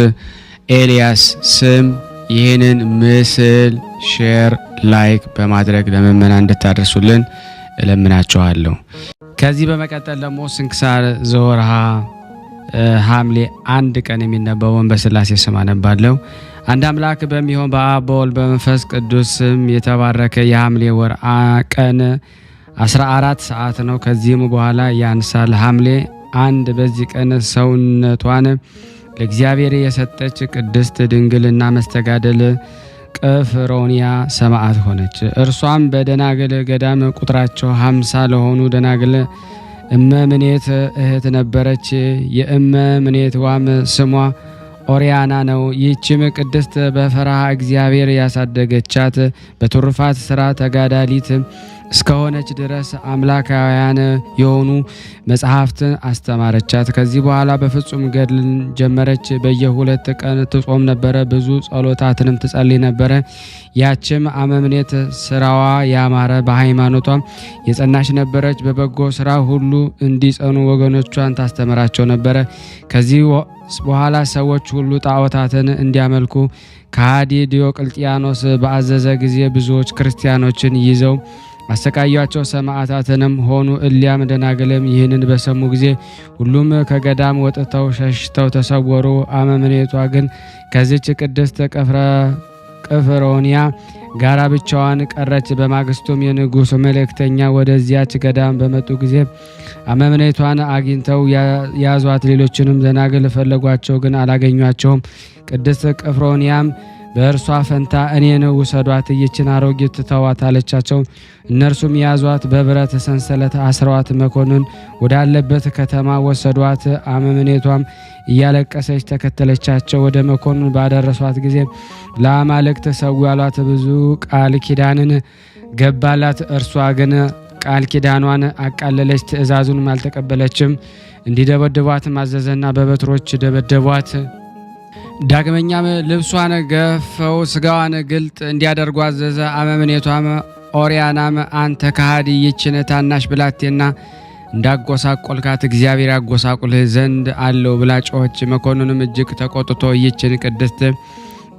ኤልያስ ስም ይህንን ምስል ሼር፣ ላይክ በማድረግ ለምእመናን እንድታደርሱልን እለምናችኋለሁ። ከዚህ በመቀጠል ደግሞ ስንክሳር ዘወርሃ ሐምሌ 1 ቀን የሚነበበውን በሥላሴ ስም አነባለሁ። አንድ አምላክ በሚሆን በአብ በወልድ በመንፈስ ቅዱስ ስም የተባረከ የሐምሌ ወር ቀን 14 ሰዓት ነው። ከዚህም በኋላ ያንሳል። ሐምሌ 1 በዚህ ቀን ሰውነቷን ለእግዚአብሔር የሰጠች ቅድስት ድንግልና መስተጋደል ቅፍሮንያ ሰማዕት ሆነች። እርሷም በደናግል ገዳም ቁጥራቸው 50 ለሆኑ ደናግል እመምኔት እህት ነበረች። የእመምኔትዋም ስሟ ኦሪያና ነው። ይህችም ቅድስት በፈርሃ እግዚአብሔር ያሳደገቻት በትሩፋት ስራ ተጋዳሊት እስከሆነች ድረስ አምላካውያን የሆኑ መጽሐፍትን አስተማረቻት። ከዚህ በኋላ በፍጹም ገድልን ጀመረች። በየሁለት ቀን ትጾም ነበረ፣ ብዙ ጸሎታትንም ትጸልይ ነበረ። ያችም አመምኔት ስራዋ ያማረ በሃይማኖቷም የጸናች ነበረች። በበጎ ስራ ሁሉ እንዲጸኑ ወገኖቿን ታስተምራቸው ነበረ። ከዚህ በኋላ ሰዎች ሁሉ ጣዖታትን እንዲያመልኩ ከሃዲ ዲዮቅልጥያኖስ በአዘዘ ጊዜ ብዙዎች ክርስቲያኖችን ይዘው አሰቃያቸው። ሰማዕታትንም ሆኑ እሊያም ደናግልም ይህንን በሰሙ ጊዜ ሁሉም ከገዳም ወጥተው ሸሽተው ተሰወሩ። አመምኔቷ ግን ከዚች ቅድስት ቅፍሮንያ ጋራ ብቻዋን ቀረች። በማግስቱም የንጉሥ መልእክተኛ ወደዚያች ገዳም በመጡ ጊዜ አመምኔቷን አግኝተው ያዟት። ሌሎችንም ደናግል ፈለጓቸው፣ ግን አላገኟቸውም። ቅድስት ቅፍሮንያም በእርሷ ፈንታ እኔን ውሰዷት፣ ይችን አሮጊት ተዋት አለቻቸው። እነርሱም ያዟት፣ በብረት ሰንሰለት አስረዋት መኮንን ወዳለበት ከተማ ወሰዷት። አመምኔቷም እያለቀሰች ተከተለቻቸው። ወደ መኮንን ባደረሷት ጊዜ ለአማልክት ሰዊ አሏት። ብዙ ቃል ኪዳንን ገባላት። እርሷ ግን ቃል ኪዳኗን አቃለለች፣ ትእዛዙንም አልተቀበለችም። እንዲደበድቧት ማዘዘና በበትሮች ደበደቧት። ዳግመኛም ልብሷን ገፈው ስጋዋን ግልጥ እንዲያደርጉ አዘዘ። አመምኔቷም ኦሪያናም አንተ ከሃዲ ይችን ታናሽ ብላቴና እንዳጎሳቆልካት እግዚአብሔር ያጎሳቁልህ ዘንድ አለው ብላ ጮኸች። መኮንኑም እጅግ ተቆጥቶ ይችን ቅድስት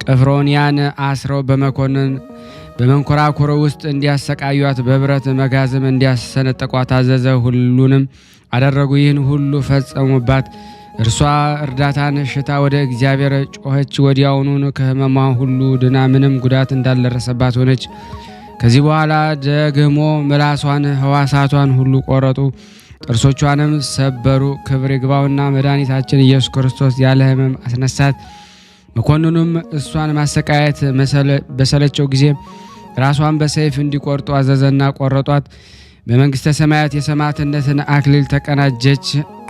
ቅፍሮንያን አስረው በመንኮራኩር ውስጥ እንዲያሰቃዩት በብረት መጋዝም እንዲያሰነጥቋት አዘዘ። ሁሉንም አደረጉ። ይህን ሁሉ ፈጸሙባት። እርሷ እርዳታን ሽታ ወደ እግዚአብሔር ጮኸች። ወዲያውኑ ከሕመሟ ሁሉ ድና ምንም ጉዳት እንዳልደረሰባት ሆነች። ከዚህ በኋላ ደግሞ ምላሷን ሕዋሳቷን ሁሉ ቆረጡ፣ ጥርሶቿንም ሰበሩ። ክብር ይግባውና መድኃኒታችን ኢየሱስ ክርስቶስ ያለ ሕመም አስነሳት። መኮንኑም እሷን ማሰቃየት በሰለቸው ጊዜ ራሷን በሰይፍ እንዲቆርጡ አዘዘና ቆረጧት። በመንግስተ ሰማያት የሰማዕትነትን አክሊል ተቀናጀች።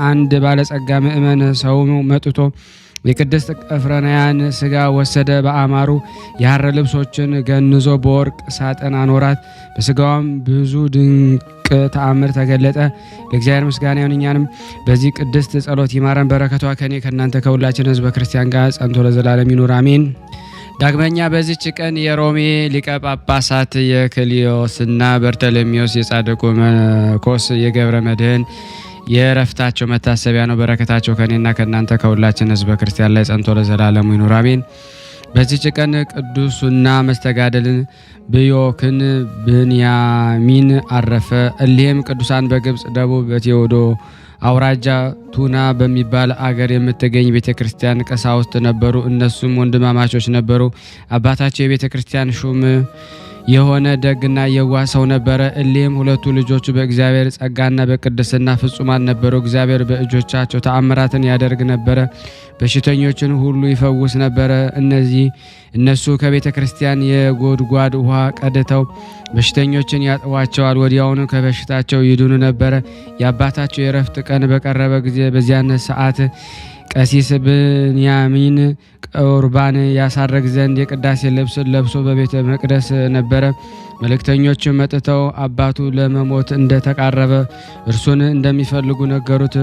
አንድ ባለጸጋ ምእመን ሰው መጥቶ የቅድስት ቅፍሮንያን ስጋ ወሰደ። በአማሩ የሐር ልብሶችን ገንዞ በወርቅ ሳጥን አኖራት። በስጋዋም ብዙ ድንቅ ተአምር ተገለጠ። ለእግዚአብሔር ምስጋና ይሁን፣ እኛንም በዚህ ቅድስት ጸሎት ይማረን። በረከቷ ከኔ ከእናንተ ከሁላችን ሕዝበ ክርስቲያን ጋር ጸንቶ ለዘላለም ይኑር አሜን። ዳግመኛ በዚች ቀን የሮሜ ሊቀ ጳጳሳት የክሊዮስና በርተሎሜዎስ የጻድቁ መነኮስ የገብረ መድኅን የረፍታቸው መታሰቢያ ነው። በረከታቸው ከኔና ከእናንተ ከሁላችን ሕዝበ ክርስቲያን ላይ ጸንቶ ለዘላለሙ ይኑር አሜን። በዚች ቀን ቅዱስና መስተጋድልን ብዮክን ብንያሚን አረፈ። እሊህም ቅዱሳን በግብፅ ደቡብ በቴዎዶ አውራጃ ቱና በሚባል አገር የምትገኝ ቤተ ክርስቲያን ቀሳውስት ነበሩ። እነሱም ወንድማማቾች ነበሩ። አባታቸው የቤተ ክርስቲያን ሹም የሆነ ደግና የዋህ ሰው ነበረ። እሊህም ሁለቱ ልጆቹ በእግዚአብሔር ጸጋና በቅድስና ፍጹማን ነበሩ። እግዚአብሔር በእጆቻቸው ተአምራትን ያደርግ ነበረ፣ በሽተኞችን ሁሉ ይፈውስ ነበረ። እነሱ ከቤተ ክርስቲያን የጎድጓድ ውሃ ቀድተው በሽተኞችን ያጥዋቸዋል፣ ወዲያውኑ ከበሽታቸው ይድኑ ነበረ። የአባታቸው የረፍት ቀን በቀረበ ጊዜ በዚያን ሰዓት ቀሲስ ብንያሚን ቁርባን ያሳረግ ዘንድ የቅዳሴ ልብስ ለብሶ በቤተ መቅደስ ነበረ። መልእክተኞች መጥተው አባቱ ለመሞት እንደተቃረበ እርሱን እንደሚፈልጉ ነገሩት።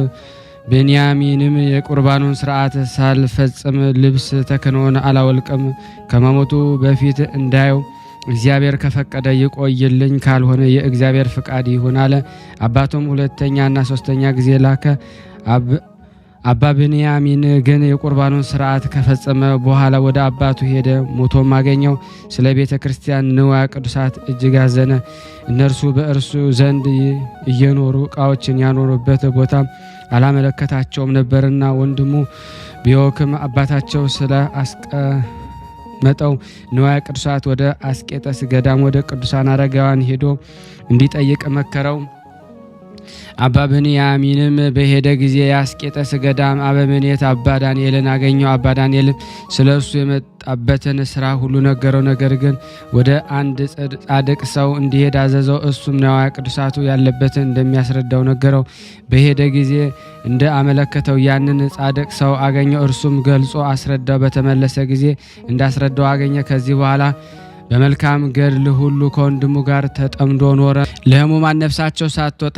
ብንያሚንም የቁርባኑን ስርዓት ሳልፈጽም ልብስ ተክህኖን አላወልቅም፣ ከመሞቱ በፊት እንዳየው እግዚአብሔር ከፈቀደ ይቆይልኝ፣ ካልሆነ የእግዚአብሔር ፍቃድ ይሁን አለ። አባቱም ሁለተኛና ሶስተኛ ጊዜ ላከ። አባ ብንያሚን ግን የቁርባኑን ስርዓት ከፈጸመ በኋላ ወደ አባቱ ሄደ፣ ሞቶም አገኘው። ስለ ቤተ ክርስቲያን ንዋየ ቅዱሳት እጅግ አዘነ። እነርሱ በእርሱ ዘንድ እየኖሩ ዕቃዎችን ያኖሩበት ቦታ አላመለከታቸውም ነበርና። ወንድሙ ቢዮክም አባታቸው ስለ አስቀመጠው ንዋየ ቅዱሳት ወደ አስቄጠስ ገዳም ወደ ቅዱሳን አረጋውያን ሄዶ እንዲጠይቅ መከረው። አባ ብንያሚንም በሄደ ጊዜ የአስቄጥስ ገዳም አበምኔት አባ ዳንኤልን አገኘው። አባ ዳንኤልም ስለ እሱ የመጣበትን ስራ ሁሉ ነገረው። ነገር ግን ወደ አንድ ጻድቅ ሰው እንዲሄድ አዘዘው። እሱም ንዋየ ቅዱሳቱ ያለበትን እንደሚያስረዳው ነገረው። በሄደ ጊዜ እንደ አመለከተው ያንን ጻድቅ ሰው አገኘው። እርሱም ገልጾ አስረዳው። በተመለሰ ጊዜ እንዳስረዳው አገኘ። ከዚህ በኋላ በመልካም ገድል ሁሉ ከወንድሙ ጋር ተጠምዶ ኖረ። ለሕሙማን ነፍሳቸው ሳትወጣ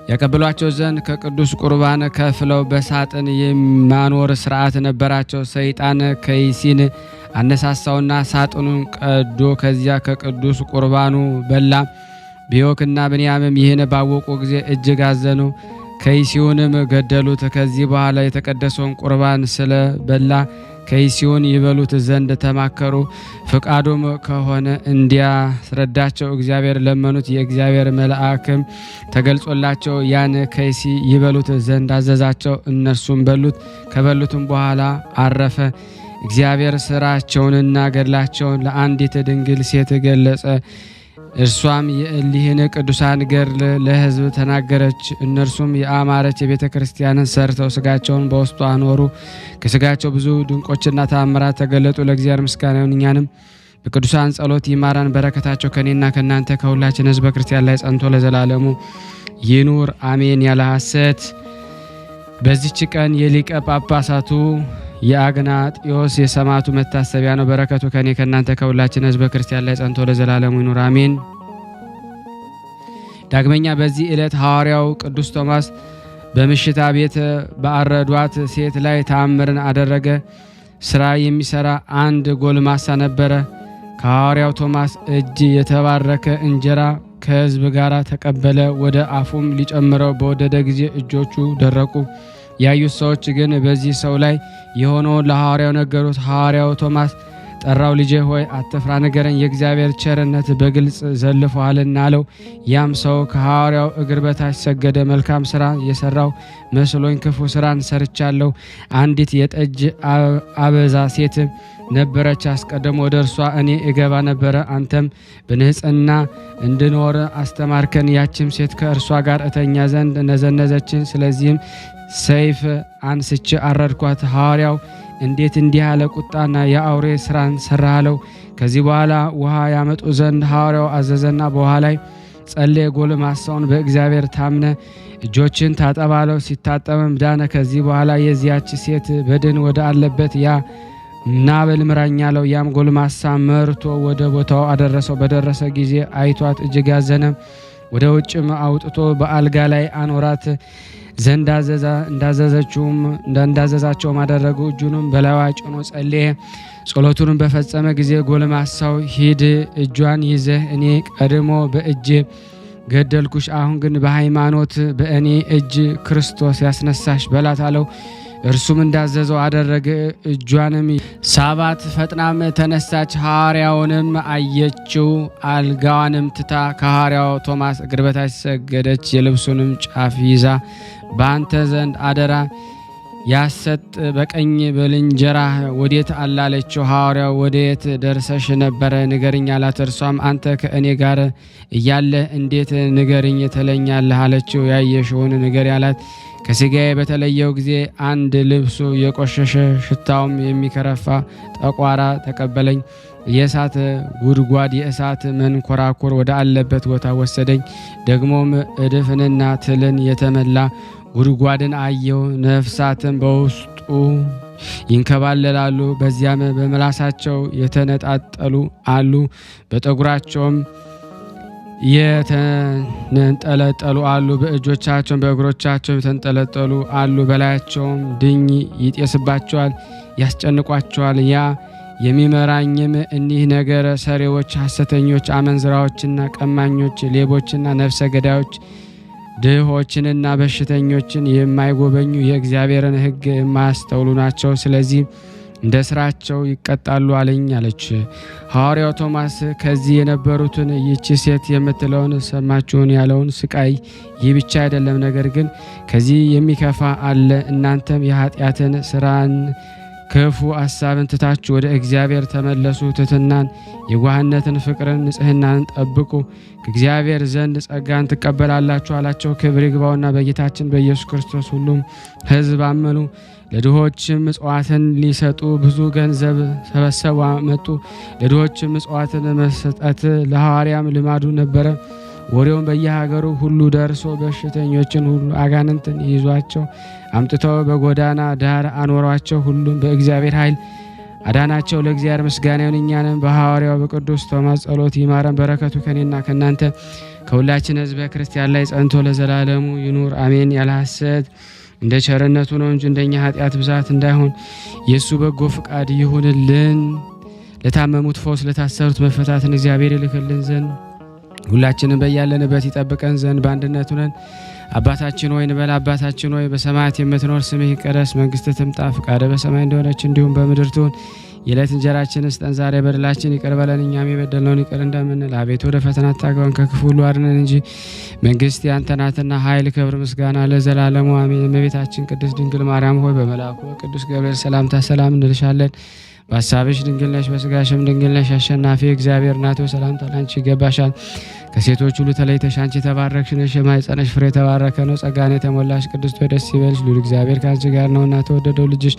ያቀብሏቸው ዘንድ ከቅዱስ ቁርባን ከፍለው በሳጥን የማኖር ስርዓት ነበራቸው። ሰይጣን ከይሲን አነሳሳውና ሳጥኑን ቀዶ ከዚያ ከቅዱስ ቁርባኑ በላ። ቢዮክና ብንያምም ይህን ባወቁ ጊዜ እጅግ አዘኑ። ከይሲውንም ገደሉት። ከዚህ በኋላ የተቀደሰውን ቁርባን ስለ በላ ከይሲውን ይበሉት ዘንድ ተማከሩ። ፍቃዱም ከሆነ እንዲያስረዳቸው እግዚአብሔር ለመኑት። የእግዚአብሔር መልአክም ተገልጾላቸው ያን ከይሲ ይበሉት ዘንድ አዘዛቸው። እነርሱም በሉት። ከበሉትም በኋላ አረፈ። እግዚአብሔር ስራቸውንና ገድላቸውን ለአንዲት ድንግል ሴት ገለጸ። እርሷም የእሊህን ቅዱሳን ገድል ለሕዝብ ተናገረች። እነርሱም የአማረች የቤተ ክርስቲያንን ሰርተው ስጋቸውን በውስጡ አኖሩ። ከስጋቸው ብዙ ድንቆችና ተአምራት ተገለጡ። ለእግዚአብሔር ምስጋና ይሁን። እኛንም በቅዱሳን ጸሎት ይማራን። በረከታቸው ከኔና ከእናንተ ከሁላችን ሕዝበ ክርስቲያን ላይ ጸንቶ ለዘላለሙ ይኑር አሜን። ያለ ሐሰት በዚች ቀን የሊቀ ጳጳሳቱ የአግናጢዮስ የሰማዕቱ መታሰቢያ ነው። በረከቱ ከኔ ከእናንተ ከሁላችን ሕዝበ ክርስቲያን ላይ ጸንቶ ለዘላለሙ ይኑር አሜን። ዳግመኛ በዚህ ዕለት ሐዋርያው ቅዱስ ቶማስ በምሽታ ቤት በአረዷት ሴት ላይ ተአምርን አደረገ። ስራ የሚሰራ አንድ ጎልማሳ ነበረ። ከሐዋርያው ቶማስ እጅ የተባረከ እንጀራ ከሕዝብ ጋር ተቀበለ። ወደ አፉም ሊጨምረው በወደደ ጊዜ እጆቹ ደረቁ። ያዩት ሰዎች ግን በዚህ ሰው ላይ የሆነውን ለሐዋርያው ነገሩት። ሐዋርያው ቶማስ ጠራው። ልጄ ሆይ አትፍራ፣ ንገረኝ፣ የእግዚአብሔር ቸርነት በግልጽ ዘልፎሃልና አለው። ያም ሰው ከሐዋርያው እግር በታች ሰገደ። መልካም ስራ የሰራው መስሎኝ ክፉ ስራን ሰርቻለሁ። አንዲት የጠጅ አበዛ ሴት ነበረች። አስቀድሞ ወደ እርሷ እኔ እገባ ነበረ፣ አንተም በንጽሕና እንድኖር አስተማርከን። ያችም ሴት ከእርሷ ጋር እተኛ ዘንድ ነዘነዘችን። ስለዚህም ሰይፍ አንስቼ አረድኳት። ሐዋርያው እንዴት እንዲህ ያለ ቁጣና የአውሬ ስራን ሰራሃለው? ከዚህ በኋላ ውሃ ያመጡ ዘንድ ሐዋርያው አዘዘና በውሃ ላይ ጸለየ። ጎልማሳውን በእግዚአብሔር ታምነ እጆችን ታጠባለው። ሲታጠብም ዳነ። ከዚህ በኋላ የዚያች ሴት በድን ወደ አለበት ያ ናበል ምራኝ አለው። ያም ጎልማሳ መርቶ ወደ ቦታው አደረሰው። በደረሰ ጊዜ አይቷት እጅግ ያዘነ። ወደ ውጭም አውጥቶ በአልጋ ላይ አኖራት ዘንድ እንዳዘዛቸውም አደረጉ። እጁንም በላይዋ ጭኖ ጸለየ። ጸሎቱንም በፈጸመ ጊዜ ጎልማሳው ሂድ፣ እጇን ይዘህ እኔ ቀድሞ በእጅ ገደልኩሽ፣ አሁን ግን በሃይማኖት በእኔ እጅ ክርስቶስ ያስነሳሽ በላት አለው። እርሱም እንዳዘዘው አደረገ። እጇንም ሳባት፣ ፈጥናም ተነሳች። ሐዋርያውንም አየችው። አልጋዋንም ትታ ከሐዋርያው ቶማስ እግር በታች ሰገደች። የልብሱንም ጫፍ ይዛ በአንተ ዘንድ አደራ ያሰጥ በቀኝ በልንጀራ ወዴት አላለችው። ሐዋርያው ወዴት ደርሰሽ ነበረ ንገርኝ አላት። እርሷም አንተ ከእኔ ጋር እያለህ እንዴት ንገርኝ ትለኛለህ አለችው። ያየሽውን ንገሪ አላት። ከሥጋዬ በተለየው ጊዜ አንድ ልብሱ የቆሸሸ ሽታውም የሚከረፋ ጠቋራ ተቀበለኝ። የእሳት ጉድጓድ የእሳት መንኮራኩር ወደ አለበት ቦታ ወሰደኝ። ደግሞም እድፍንና ትልን የተመላ ጉድጓድን አየው። ነፍሳትን በውስጡ ይንከባለላሉ። በዚያም በምላሳቸው የተነጣጠሉ አሉ፣ በጠጉራቸውም የተንጠለጠሉ አሉ፣ በእጆቻቸው በእግሮቻቸው የተንጠለጠሉ አሉ። በላያቸውም ድኝ ይጤስባቸዋል፣ ያስጨንቋቸዋል። ያ የሚመራኝም እኒህ ነገር ሰሪዎች፣ ሐሰተኞች፣ አመንዝራዎችና ቀማኞች፣ ሌቦችና ነፍሰ ገዳዮች፣ ድሆችንና በሽተኞችን የማይጎበኙ የእግዚአብሔርን ሕግ የማያስተውሉ ናቸው። ስለዚህ እንደ ስራቸው ይቀጣሉ አለኝ አለች። ሐዋርያው ቶማስ ከዚህ የነበሩትን ይህች ሴት የምትለውን ሰማችሁን ያለውን ስቃይ ይህ ብቻ አይደለም፣ ነገር ግን ከዚህ የሚከፋ አለ። እናንተም የኃጢአትን ስራን ክፉ ሐሳብን ትታችሁ ወደ እግዚአብሔር ተመለሱ። ትሕትናን፣ የዋህነትን፣ ፍቅርን፣ ንጽሕናን ጠብቁ፣ ከእግዚአብሔር ዘንድ ጸጋን ትቀበላላችሁ አላቸው። ክብር ይግባውና በጌታችን በኢየሱስ ክርስቶስ ሁሉም ሕዝብ አመኑ። ለድሆችም ምጽዋትን ሊሰጡ ብዙ ገንዘብ ሰበሰቡ አመጡ። ለድሆችም ምጽዋትን መስጠት ለሐዋርያም ልማዱ ነበረ። ወሬውን በየሀገሩ ሁሉ ደርሶ በሽተኞችን ሁሉ አጋንንትን ይዟቸው አምጥተው በጎዳና ዳር አኖሯቸው። ሁሉም በእግዚአብሔር ኃይል አዳናቸው። ለእግዚአብሔር ምስጋና ይሁን። እኛንም በሐዋርያው በቅዱስ ቶማስ ጸሎት ይማረን። በረከቱ ከኔና ከናንተ ከሁላችን ሕዝበ ክርስቲያን ላይ ጸንቶ ለዘላለሙ ይኑር አሜን። ያለ ሐሰት እንደ ቸርነቱ ነው እንጂ እንደኛ ኃጢአት ብዛት እንዳይሆን የእሱ በጎ ፍቃድ ይሁንልን። ለታመሙት ፈውስ፣ ለታሰሩት መፈታትን እግዚአብሔር ይልክልን ዘንድ ሁላችንም በያለንበት ይጠብቀን ዘንድ በአንድነት ሆነን አባታችን ሆይ እንበል። አባታችን ሆይ በሰማያት የምትኖር ስምህ ይቀደስ፣ መንግስትህ ትምጣ፣ ፈቃድህ በሰማይ እንደሆነች እንዲሁም በምድር ትሁን። የዕለት እንጀራችንን ስጠን ዛሬ፣ በደላችን ይቅር በለን እኛም የበደልነውን ይቅር እንደምንል፣ አቤቱ ወደ ፈተና አታግባን ከክፉ ሁሉ አድነን እንጂ መንግስት ያንተ ናትና ኃይል፣ ክብር፣ ምስጋና ለዘላለሙ አሜን። እመቤታችን ቅድስት ድንግል ማርያም ሆይ በመልአኩ ቅዱስ ገብርኤል ሰላምታ ሰላም እንልሻለን። በሐሳብሽ ድንግል ነሽ፣ በሥጋሽም ድንግል ነሽ። አሸናፊ እግዚአብሔር እናት ሆይ ሰላምታ ላንቺ ይገባሻል። ከሴቶች ሁሉ ተለይተሽ አንቺ የተባረክሽ ነሽ፣ የማኅፀንሽ ፍሬ የተባረከ ነው። ጸጋን የተሞላሽ ቅድስት ሆይ ደስ ይበልሽ፣ ልዑል እግዚአብሔር ከአንቺ ጋር ነውና ተወደደው ልጅሽ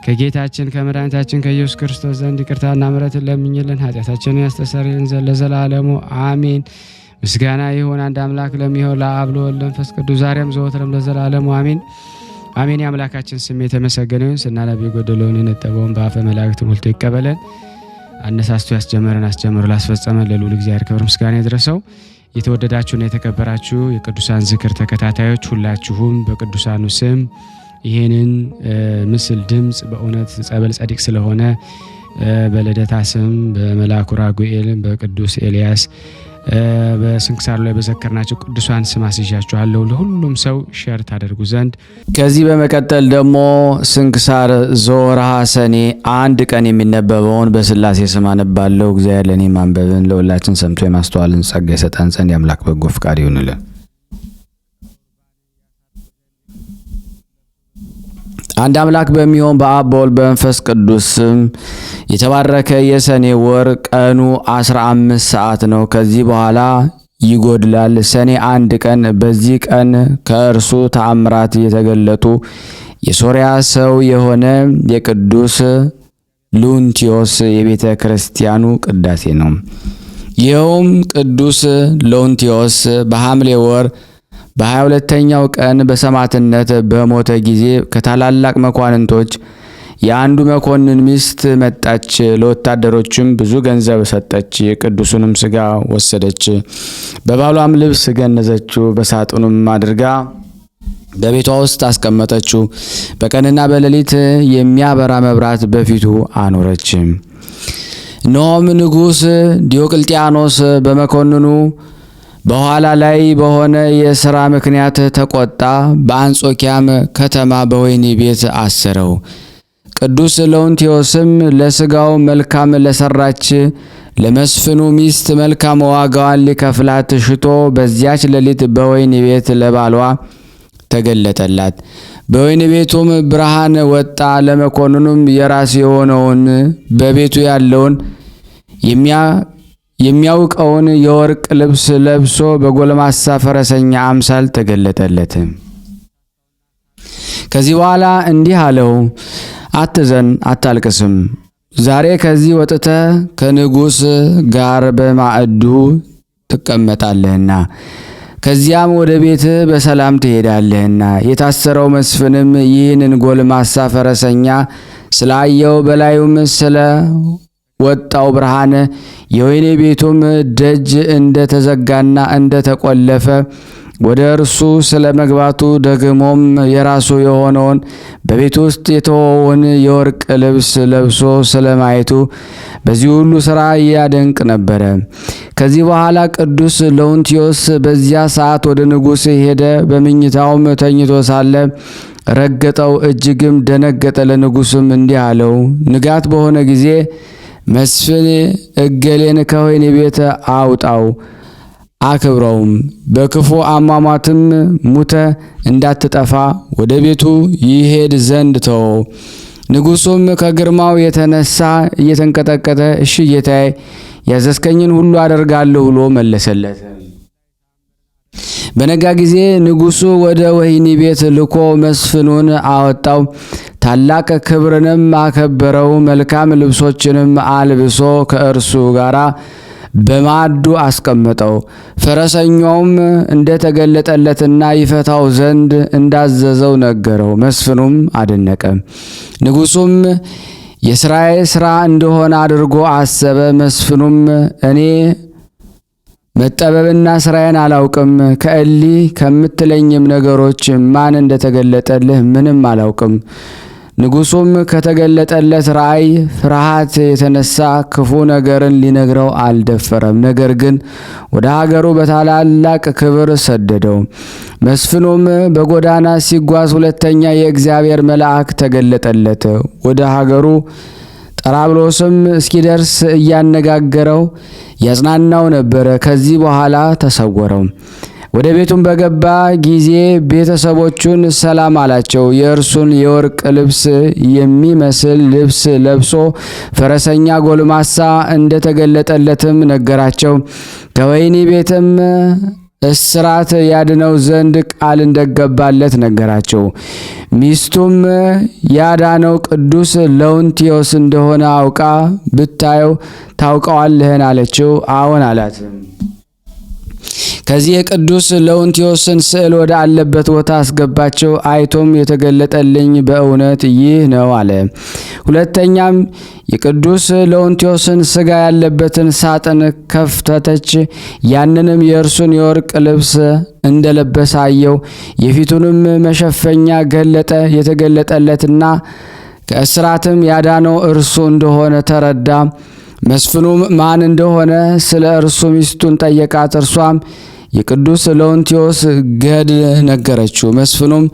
ከጌታችን ከመድኃኒታችን ከኢየሱስ ክርስቶስ ዘንድ ይቅርታና ምሕረትን ለምኝልን ኃጢአታችንን ያስተሰርይልን ዘንድ ለዘላለሙ አሜን። ምስጋና ይሁን አንድ አምላክ ለሚሆን ለአብ ለወልድ ለመንፈስ ቅዱስ ዛሬም ዘወትርም ለዘላለሙ አሜን አሜን። የአምላካችን ስም የተመሰገነ ይሁን። ስናነብ የጎደለውን የነጠበውን በአፈ መላእክት ሞልቶ ይቀበለን። አነሳስቶ ያስጀመረን አስጀምሮ ላስፈጸመን ለልዑል እግዚአብሔር ክብር ምስጋና ይድረሰው። የተወደዳችሁና የተከበራችሁ የቅዱሳን ዝክር ተከታታዮች ሁላችሁም በቅዱሳኑ ስም ይህንን ምስል ድምፅ በእውነት ጸበል ጸዲቅ ስለሆነ በልደታ ስም በመልአኩ ራጉኤል በቅዱስ ኤልያስ በስንክሳሩ ላይ በዘከርናቸው ቅዱሳን ስም አስይዣችኋለሁ። ለሁሉም ሰው ሼር ታደርጉ ዘንድ። ከዚህ በመቀጠል ደግሞ ስንክሳር ዘወርኀ ሰኔ 1 ቀን የሚነበበውን በስላሴ ስም አነባለሁ። እግዚአብሔር ለእኔ ማንበብን ለሁላችን ሰምቶ የማስተዋልን ጸጋ ይሰጠን ዘንድ የአምላክ በጎ ፍቃድ ይሁንልን። አንድ አምላክ በሚሆን በአብ በወልድ በመንፈስ ቅዱስ ስም የተባረከ የሰኔ ወር ቀኑ 15 ሰዓት ነው። ከዚህ በኋላ ይጎድላል። ሰኔ 1 ቀን በዚህ ቀን ከእርሱ ተአምራት የተገለጡ የሶርያ ሰው የሆነ የቅዱስ ሉንቲዮስ የቤተ ክርስቲያኑ ቅዳሴ ነው። ይኸውም ቅዱስ ሉንቲዮስ በሐምሌ ወር በ22ኛው ቀን በሰማዕትነት በሞተ ጊዜ ከታላላቅ መኳንንቶች የአንዱ መኮንን ሚስት መጣች። ለወታደሮችም ብዙ ገንዘብ ሰጠች። የቅዱሱንም ሥጋ ወሰደች፣ በባሏም ልብስ ገነዘችው። በሳጥኑም አድርጋ በቤቷ ውስጥ አስቀመጠችው። በቀንና በሌሊት የሚያበራ መብራት በፊቱ አኖረች። እነሆም ንጉሥ ዲዮቅልጥያኖስ በመኮንኑ በኋላ ላይ በሆነ የሥራ ምክንያት ተቆጣ። በአንጾኪያም ከተማ በወህኒ ቤት አሰረው። ቅዱስ ሉንቲዮስም ለሥጋው መልካም ለሰራች ለመስፍኑ ሚስት መልካም ዋጋዋን ሊከፍላት ሽቶ በዚያች ሌሊት በወህኒ ቤት ለባሏ ተገለጠላት። በወህኒ ቤቱም ብርሃን ወጣ። ለመኮንኑም የራስ የሆነውን በቤቱ ያለውን የሚያውቀውን የወርቅ ልብስ ለብሶ በጎልማሳ ፈረሰኛ አምሳል ተገለጠለት። ከዚህ በኋላ እንዲህ አለው፣ አትዘን፣ አታልቅስም። ዛሬ ከዚህ ወጥተህ ከንጉሥ ጋር በማዕዱ ትቀመጣለህና ከዚያም ወደ ቤትህ በሰላም ትሄዳለህና። የታሰረው መስፍንም ይህንን ጎልማሳ ፈረሰኛ ስላየው በላዩም ስለ ወጣው ብርሃን የወህኒ ቤቱም ደጅ እንደተዘጋና እንደተቆለፈ ወደ እርሱ ስለ መግባቱ ደግሞም የራሱ የሆነውን በቤቱ ውስጥ የተወውን የወርቅ ልብስ ለብሶ ስለ ማየቱ በዚህ ሁሉ ሥራ ያደንቅ ነበረ። ከዚህ በኋላ ቅዱስ ሉንቲዮስ በዚያ ሰዓት ወደ ንጉሥ ሄደ። በምኝታውም ተኝቶ ሳለ ረገጠው፣ እጅግም ደነገጠ። ለንጉሥም እንዲህ አለው፣ ንጋት በሆነ ጊዜ መስፍን እገሌን ከወህኒ ቤት አውጣው፣ አክብረውም፣ በክፉ አሟሟትም ሙተ እንዳትጠፋ ወደ ቤቱ ይሄድ ዘንድ ተወው። ንጉሡም ከግርማው የተነሳ እየተንቀጠቀጠ እሺ ጌታዬ፣ ያዘዝከኝን ሁሉ አደርጋለሁ ብሎ መለሰለት። በነጋ ጊዜ ንጉሡ ወደ ወህኒ ቤት ልኮ መስፍኑን አወጣው። ታላቅ ክብርንም አከበረው። መልካም ልብሶችንም አልብሶ ከእርሱ ጋር በማዕዱ አስቀመጠው። ፈረሰኛውም እንደተገለጠለትና ይፈታው ዘንድ እንዳዘዘው ነገረው። መስፍኑም አደነቀ። ንጉሡም የሥራዬ ሥራ እንደሆነ አድርጎ አሰበ። መስፍኑም እኔ መጠበብና ሥራዬን አላውቅም፣ ከእሊህ ከምትለኝም ነገሮች ማን እንደተገለጠልህ ምንም አላውቅም። ንጉሡም ከተገለጠለት ራእይ ፍርሃት የተነሳ ክፉ ነገርን ሊነግረው አልደፈረም። ነገር ግን ወደ ሀገሩ በታላላቅ ክብር ሰደደው። መስፍኑም በጎዳና ሲጓዝ ሁለተኛ የእግዚአብሔር መልአክ ተገለጠለት። ወደ ሀገሩ ጠራብሎስም እስኪደርስ እያነጋገረው ያጽናናው ነበር። ከዚህ በኋላ ተሰወረው። ወደ ቤቱም በገባ ጊዜ ቤተሰቦቹን ሰላም አላቸው። የእርሱን የወርቅ ልብስ የሚመስል ልብስ ለብሶ ፈረሰኛ ጎልማሳ እንደተገለጠለትም ነገራቸው። ከወህኒ ቤትም እስራት ያድነው ዘንድ ቃል እንደገባለት ነገራቸው። ሚስቱም ያዳነው ቅዱስ ለውንቲዮስ እንደሆነ አውቃ ብታየው ታውቀዋለህን አለችው። አዎን አላት። ከዚህ የቅዱስ ለውንቲዮስን ስዕል ወደ አለበት ቦታ አስገባቸው። አይቶም የተገለጠልኝ በእውነት ይህ ነው አለ። ሁለተኛም የቅዱስ ለውንቲዮስን ሥጋ ያለበትን ሳጥን ከፍተተች። ያንንም የእርሱን የወርቅ ልብስ እንደለበሰ አየው። የፊቱንም መሸፈኛ ገለጠ። የተገለጠለትና ከእስራትም ያዳነው እርሱ እንደሆነ ተረዳ። መስፍኑም ማን እንደሆነ ስለ እርሱ ሚስቱን ጠየቃት። እርሷም የቅዱስ ለውንቲዮስ ገድል ነገረችው። መስፍኑም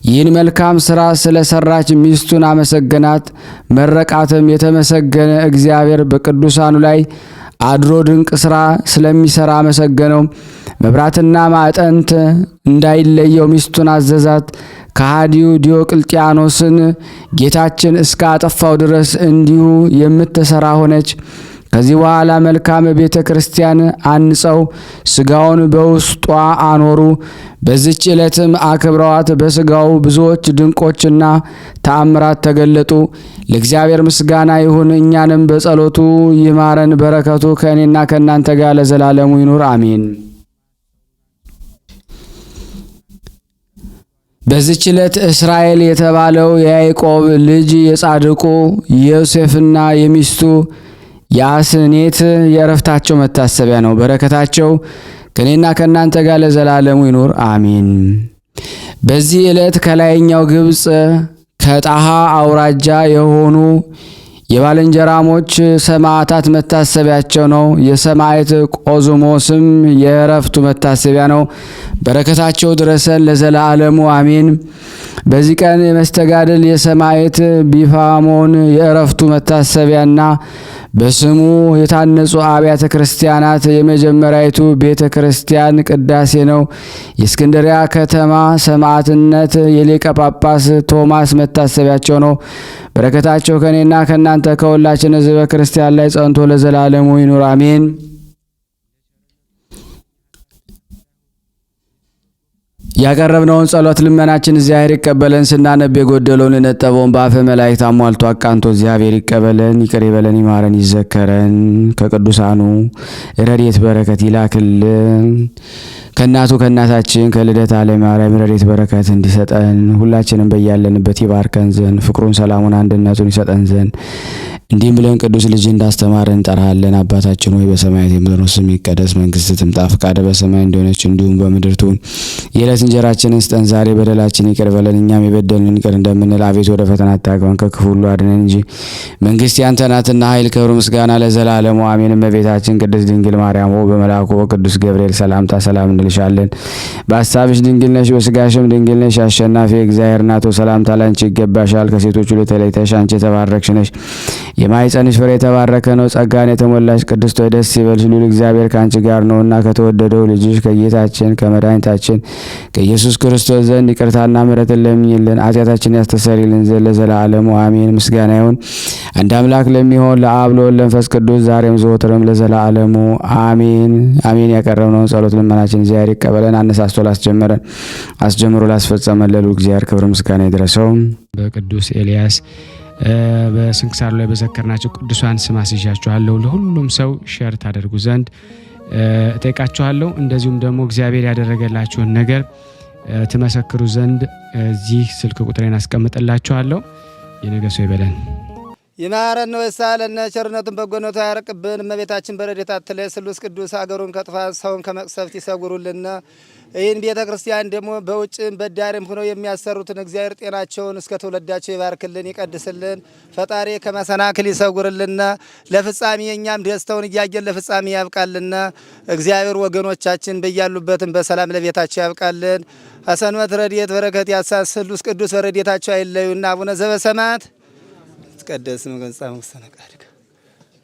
ይህን መልካም ሥራ ስለ ሰራች ሚስቱን አመሰገናት፣ መረቃትም። የተመሰገነ እግዚአብሔር በቅዱሳኑ ላይ አድሮ ድንቅ ሥራ ስለሚሠራ አመሰገነው። መብራትና ማዕጠንት እንዳይለየው ሚስቱን አዘዛት። ከሃዲው ዲዮቅልጥያኖስን ጌታችን እስከ አጠፋው ድረስ እንዲሁ የምትሠራ ሆነች። ከዚህ በኋላ መልካም ቤተ ክርስቲያን አንጸው ሥጋውን በውስጧ አኖሩ። በዚች ዕለትም አክብረዋት በሥጋው ብዙዎች ድንቆችና ተአምራት ተገለጡ። ለእግዚአብሔር ምስጋና ይሁን፣ እኛንም በጸሎቱ ይማረን። በረከቱ ከእኔና ከእናንተ ጋር ለዘላለሙ ይኑር አሜን። በዚች ዕለት እስራኤል የተባለው የያዕቆብ ልጅ የጻድቁ ዮሴፍና የሚስቱ የአስኔት የዕረፍታቸው መታሰቢያ ነው። በረከታቸው ከእኔና ከእናንተ ጋር ለዘላለሙ ይኑር አሜን። በዚህ ዕለት ከላይኛው ግብፅ ከጣሃ አውራጃ የሆኑ የባልንጀራሞች ሰማዕታት መታሰቢያቸው ነው። የሰማዕት ቆዝሞስም የዕረፍቱ መታሰቢያ ነው። በረከታቸው ድረሰን ለዘላለሙ አሜን። በዚህ ቀን የመስተጋድል የሰማዕት ቢፋሞን የዕረፍቱ መታሰቢያና በስሙ የታነጹ አብያተ ክርስቲያናት የመጀመሪያይቱ ቤተ ክርስቲያን ቅዳሴ ነው። የእስክንድሪያ ከተማ ሰማዕትነት የሊቀ ጳጳስ ቶማስ መታሰቢያቸው ነው። በረከታቸው ከእኔና ከእናንተ ከሁላችን ሕዝበ ክርስቲያን ላይ ጸንቶ ለዘላለሙ ይኑር አሜን። ያቀረብነውን ጸሎት ልመናችን እግዚአብሔር ይቀበለን። ስናነብ የጎደለውን የነጠበውን በአፈ መላእክት አሟልቶ አቃንቶ እግዚአብሔር ይቀበለን፣ ይቅር ይበለን፣ ይማረን፣ ይዘከረን። ከቅዱሳኑ ረድኤት በረከት ይላክልን። ከእናቱ ከእናታችን ከልደታ ለማርያም ረድኤት በረከት እንዲሰጠን ሁላችንም በያለንበት ይባርከን ዘንድ ፍቅሩን፣ ሰላሙን፣ አንድነቱን ይሰጠን ዘንድ እንዲህም ብለን ቅዱስ ልጅ እንዳስተማረን እንጠራለን። አባታችን ሆይ በሰማያት የምትኖር ስምህ ይቀደስ፣ መንግስትህ ትምጣ፣ ፈቃድህ በሰማይ እንደሆነች እንዲሁም በምድር ትሁን። የዕለት እንጀራችንን ስጠን ዛሬ፣ በደላችን ይቅር በለን እኛም የበደሉንን ይቅር እንደምንል፣ አቤቱ ወደ ፈተና አታግባን ከክፉ ሁሉ አድነን እንጂ መንግስት ያንተ ናትና ኃይል፣ ክብር፣ ምስጋና ለዘላለሙ አሜን። እመቤታችን ቅድስት ድንግል ማርያም ሆይ በመልአኩ በቅዱስ ገብርኤል ሰላምታ ሰላም እንልሻለን። በሐሳብሽ ድንግል ነሽ፣ በስጋሽም ድንግል ነሽ። አሸናፊ እግዚአብሔር እናቱ ሰላምታ ላንቺ ይገባሻል። ከሴቶች ሁሉ ተለይተሽ አንቺ የተባረክሽ ነሽ። የማኅፀንሽ ፍሬ የተባረከ ነው። ጸጋን የተሞላሽ ቅድስት ሆይ ደስ ይበልሽ፣ ልዑል እግዚአብሔር ከአንቺ ጋር ነውና ከተወደደው ልጅሽ ከጌታችን ከመድኃኒታችን ከኢየሱስ ክርስቶስ ዘንድ ይቅርታና ምሕረትን ለምኝልን ኃጢአታችንን ያስተሰርይልን ዘንድ ለዘላለሙ አሜን። ምስጋና ይሁን አንድ አምላክ ለሚሆን ለአብ ለወልድ ለመንፈስ ቅዱስ ዛሬም ዘወትርም ለዘላለሙ አሜን አሜን። ያቀረብነውን ጸሎት ልመናችን እግዚአብሔር ይቀበለን። አነሳስቶ ላስጀመረን አስጀምሮ ላስፈጸመን ለልዑል እግዚአብሔር ክብር ምስጋና ይድረሰው። በቅዱስ ኤልያስ በስንክሳሩ ላይ በዘከርናቸው ቅዱሳን ስም አስይዣችኋለሁ። ለሁሉም ሰው ሼር ታደርጉ ዘንድ እጠይቃችኋለሁ። እንደዚሁም ደግሞ እግዚአብሔር ያደረገላችሁን ነገር ትመሰክሩ ዘንድ እዚህ ስልክ ቁጥሬን አስቀምጥላችኋለሁ። የነገ ሰው ይበለን። ይማረን ወይሳለነ ቸርነቱን በጎነቱ ያርቅብን። እመቤታችን በረድኤታ አትለይ። ስሉስ ቅዱስ አገሩን ከጥፋት ሰውን ከመቅሰፍት ይሰውሩልና። ይህን ቤተ ክርስቲያን ደግሞ በውጭም በዳርም ሆነው የሚያሰሩትን እግዚአብሔር ጤናቸውን እስከ ትውልዳቸው ይባርክልን ይቀድስልን። ፈጣሪ ከመሰናክል ይሰውርልና። ለፍጻሜ እኛም ደስታውን እያየን ለፍጻሜ ያብቃልና። እግዚአብሔር ወገኖቻችን በያሉበትም በሰላም ለቤታቸው ያብቃልን። አሰንበት ረድኤት በረከት ያሳስ ስሉስ ቅዱስ በረድኤታቸው አይለዩና። አቡነ ዘበሰማያት ይትቀደስ ስምከ ወይትጸድቅ ውስተ ፈቃድከ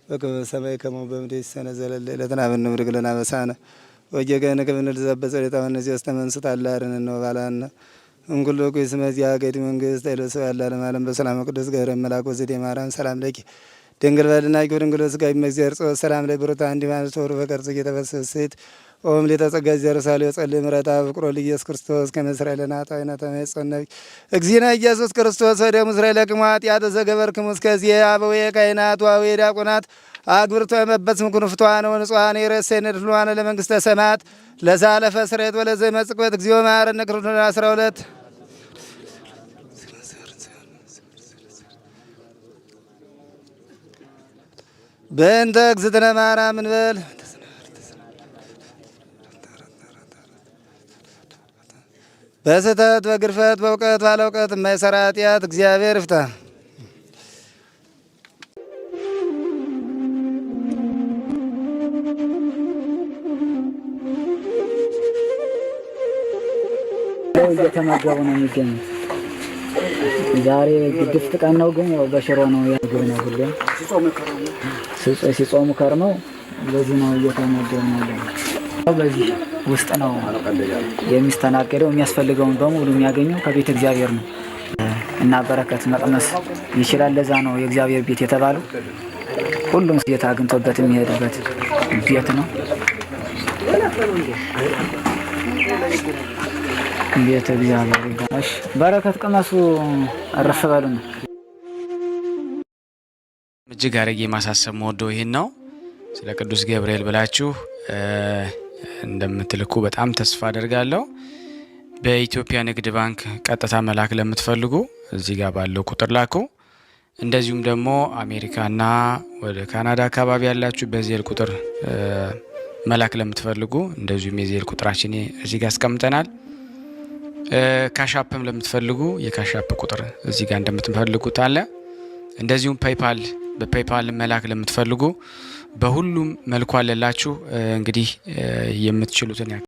በከመ በሰማይ ከማሁ በምድር ሲሳየነ ዘለለ ዕለትነ ሀበነ ኅድግ ለነ አበሳነ ወጌጋየነ ከመ ንርዛዕ በጸሎተ ወነዚህ ወስተመንሱት አላርን ነው ባላና እንኩሎ ኩይስመት ያገዲ መንግስት አይለሰ ያላለም ዓለም በሰላም ቅዱስ ገብርኤል መልአክ ወዘዴ ማርያም ሰላም ለኪ ድንግል በድናቂ ድንግል ስጋይ መግዚአብሔር ጾ ሰላም ላይ ብሩታ እንዲማን ተወሩ በቀርጽ እየተፈሰሰት ኦም ለተጸጋ ዘርሳሌ ጸልይ ምረታ ፍቅሮ ለኢየሱስ ክርስቶስ ከመስራኤልና ታይና ተመጽነብ እግዚእነ ኢየሱስ ክርስቶስ ወደ እስራኤል ለቅማት ያተዘገበርክሙ እስከዚህ አበዌ ካህናት ወአበዌ ዲያቆናት አግብርቶ የመበስም ኩንፍቷን ወንጹሃን የረሰነ ድሏን ለመንግስተ ሰማያት ለዛለፈ ስሬት ወለዘ መጽቆት እግዚኦ መሐረነ ክርስቶስ 12 በእንተ እግዝእትነ ማርያም እንበል በስህተት በግርፈት በእውቀት ባለ እውቀት የማይሰራ ኃጢአት እግዚአብሔር ይፍታ። እየተመገቡ ነው የሚገኙት። ዛሬ ግድፍት ቀን ነው፣ ግን ያው በሽሮ ነው ያገኘ ነው። ሁሌም ሲጾሙ ከርመው በዚህ ነው እየተመገቡ ነው። በዚህ ውስጥ ነው የሚስተናገደው። የሚያስፈልገውን በሙሉ የሚያገኘው ከቤተ እግዚአብሔር ነው እና በረከት መቅመስ ይችላል። ለዛ ነው የእግዚአብሔር ቤት የተባለው። ሁሉም ጌታ አግኝቶበት የሚሄድበት ቤት ነው። ቤተ እግዚአብሔር ይባላል። በረከት ቅመሱ፣ አረፍ በሉ ነው። እጅግ አድርጌ ማሳሰብ መወደው ይሄን ነው። ስለ ቅዱስ ገብርኤል ብላችሁ እንደምትልኩ በጣም ተስፋ አደርጋለሁ። በኢትዮጵያ ንግድ ባንክ ቀጥታ መላክ ለምትፈልጉ እዚህ ጋር ባለው ቁጥር ላኩ። እንደዚሁም ደግሞ አሜሪካና ወደ ካናዳ አካባቢ ያላችሁ በዜል ቁጥር መላክ ለምትፈልጉ እንደዚሁም የዜል ቁጥራችን እዚህ ጋር አስቀምጠናል። ካሻፕም ለምትፈልጉ የካሻፕ ቁጥር እዚህ ጋር እንደምትፈልጉት አለ። እንደዚሁም ፔይፓል በፔይፓል መላክ ለምትፈልጉ በሁሉም መልኩ አለላችሁ። እንግዲህ የምትችሉትን